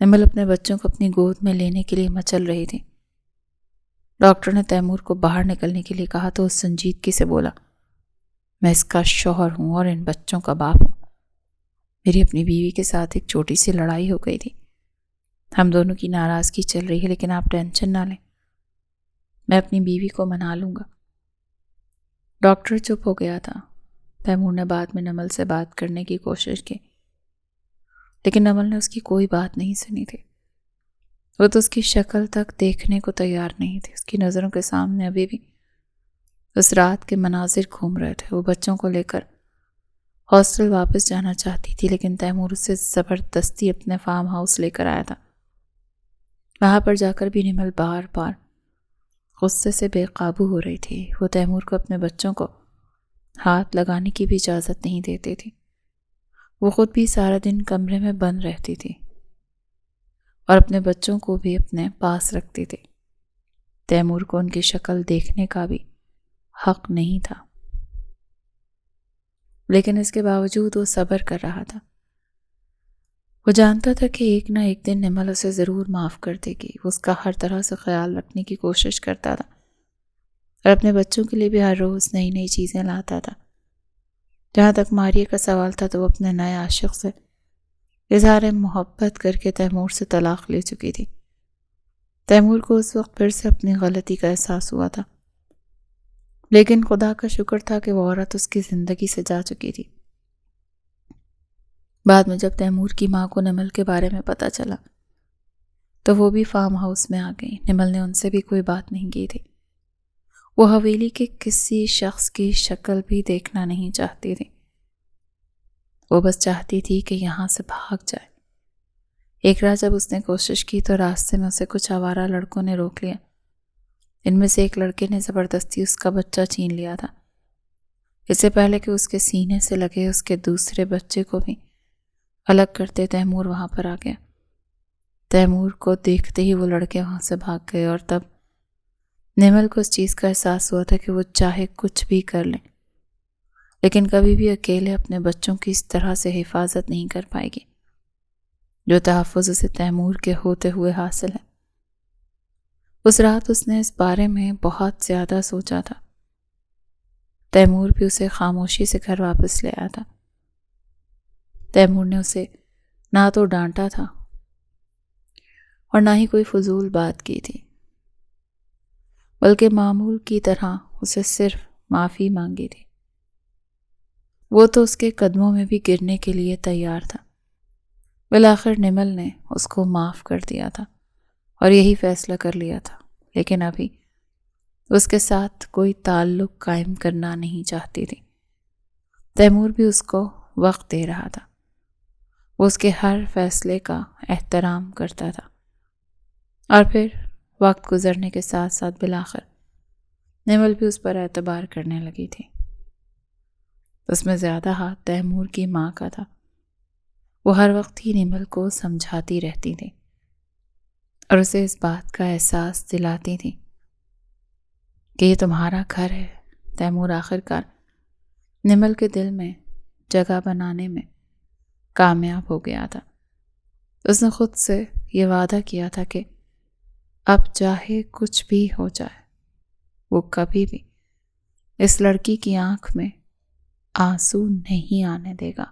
نمل اپنے بچوں کو اپنی گود میں لینے کے لیے مچل رہی تھی۔ ڈاکٹر نے تیمور کو باہر نکلنے کے لیے کہا تو اس سنجیدگی سے بولا، میں اس کا شوہر ہوں اور ان بچوں کا باپ ہوں۔ میری اپنی بیوی کے ساتھ ایک چھوٹی سی لڑائی ہو گئی تھی، ہم دونوں کی ناراضگی چل رہی ہے، لیکن آپ ٹینشن نہ لیں، میں اپنی بیوی کو منا لوں گا۔ ڈاکٹر چپ ہو گیا تھا۔ تیمور نے بعد میں نمل سے بات کرنے کی کوشش کی لیکن نمل نے اس کی کوئی بات نہیں سنی تھی۔ وہ تو اس کی شکل تک دیکھنے کو تیار نہیں تھی۔ اس کی نظروں کے سامنے ابھی بھی اس رات کے مناظر گھوم رہے تھے۔ وہ بچوں کو لے کر ہاسٹل واپس جانا چاہتی تھی لیکن تیمور اسے زبردستی اپنے فارم ہاؤس لے کر آیا تھا۔ وہاں پر جا کر بھی نمل بار بار غصے سے بے قابو ہو رہی تھی۔ وہ تیمور کو اپنے بچوں کو ہاتھ لگانے کی بھی اجازت نہیں دیتی تھی۔ وہ خود بھی سارا دن کمرے میں بند رہتی تھی اور اپنے بچوں کو بھی اپنے پاس رکھتی تھی۔ تیمور کو ان کی شکل دیکھنے کا بھی حق نہیں تھا، لیکن اس کے باوجود وہ صبر کر رہا تھا۔ وہ جانتا تھا کہ ایک نہ ایک دن نمل اسے ضرور معاف کر دے گی۔ وہ اس کا ہر طرح سے خیال رکھنے کی کوشش کرتا تھا اور اپنے بچوں کے لیے بھی ہر روز نئی نئی چیزیں لاتا تھا۔ جہاں تک ماریہ کا سوال تھا تو وہ اپنے نئے عاشق سے اظہار محبت کر کے تیمور سے طلاق لے چکی تھی۔ تیمور کو اس وقت پھر سے اپنی غلطی کا احساس ہوا تھا، لیکن خدا کا شکر تھا کہ وہ عورت اس کی زندگی سے جا چکی تھی۔ بعد میں جب تیمور کی ماں کو نمل کے بارے میں پتہ چلا تو وہ بھی فارم ہاؤس میں آ گئی۔ نمل نے ان سے بھی کوئی بات نہیں کی تھی۔ وہ حویلی کے کسی شخص کی شکل بھی دیکھنا نہیں چاہتی تھی۔ وہ بس چاہتی تھی کہ یہاں سے بھاگ جائے۔ ایک رات جب اس نے کوشش کی تو راستے میں اسے کچھ آوارہ لڑکوں نے روک لیا۔ ان میں سے ایک لڑکے نے زبردستی اس کا بچہ چھین لیا تھا۔ اس سے پہلے کہ اس کے سینے سے لگے اس کے دوسرے بچے کو بھی الگ کرتے تیمور وہاں پر آ گیا۔ تیمور کو دیکھتے ہی وہ لڑکے وہاں سے بھاگ گئے اور تب نمل کو اس چیز کا احساس ہوا تھا کہ وہ چاہے کچھ بھی کر لیں لیکن کبھی بھی اکیلے اپنے بچوں کی اس طرح سے حفاظت نہیں کر پائے گی جو تحفظ اسے تیمور کے ہوتے ہوئے حاصل ہے۔ اس رات اس نے اس بارے میں بہت زیادہ سوچا تھا۔ تیمور بھی اسے خاموشی سے گھر واپس لے آیا تھا۔ تیمور نے اسے نہ تو ڈانٹا تھا اور نہ ہی کوئی فضول بات کی تھی بلکہ معمول کی طرح اسے صرف معافی مانگی تھی۔ وہ تو اس کے قدموں میں بھی گرنے کے لیے تیار تھا۔ بالآخر نمل نے اس کو معاف کر دیا تھا اور یہی فیصلہ کر لیا تھا، لیکن ابھی اس کے ساتھ کوئی تعلق قائم کرنا نہیں چاہتی تھی۔ تیمور بھی اس کو وقت دے رہا تھا۔ وہ اس کے ہر فیصلے کا احترام کرتا تھا اور پھر وقت گزرنے کے ساتھ ساتھ بالآخر نمل بھی اس پر اعتبار کرنے لگی تھی۔ اس میں زیادہ ہاتھ تیمور کی ماں کا تھا۔ وہ ہر وقت ہی نمل کو سمجھاتی رہتی تھی اور اسے اس بات کا احساس دلاتی تھی کہ یہ تمہارا گھر ہے۔ تیمور آخرکار نمل کے دل میں جگہ بنانے میں کامیاب ہو گیا تھا۔ اس نے خود سے یہ وعدہ کیا تھا کہ اب چاہے کچھ بھی ہو جائے وہ کبھی بھی اس لڑکی کی آنکھ میں آنسو نہیں آنے دے گا۔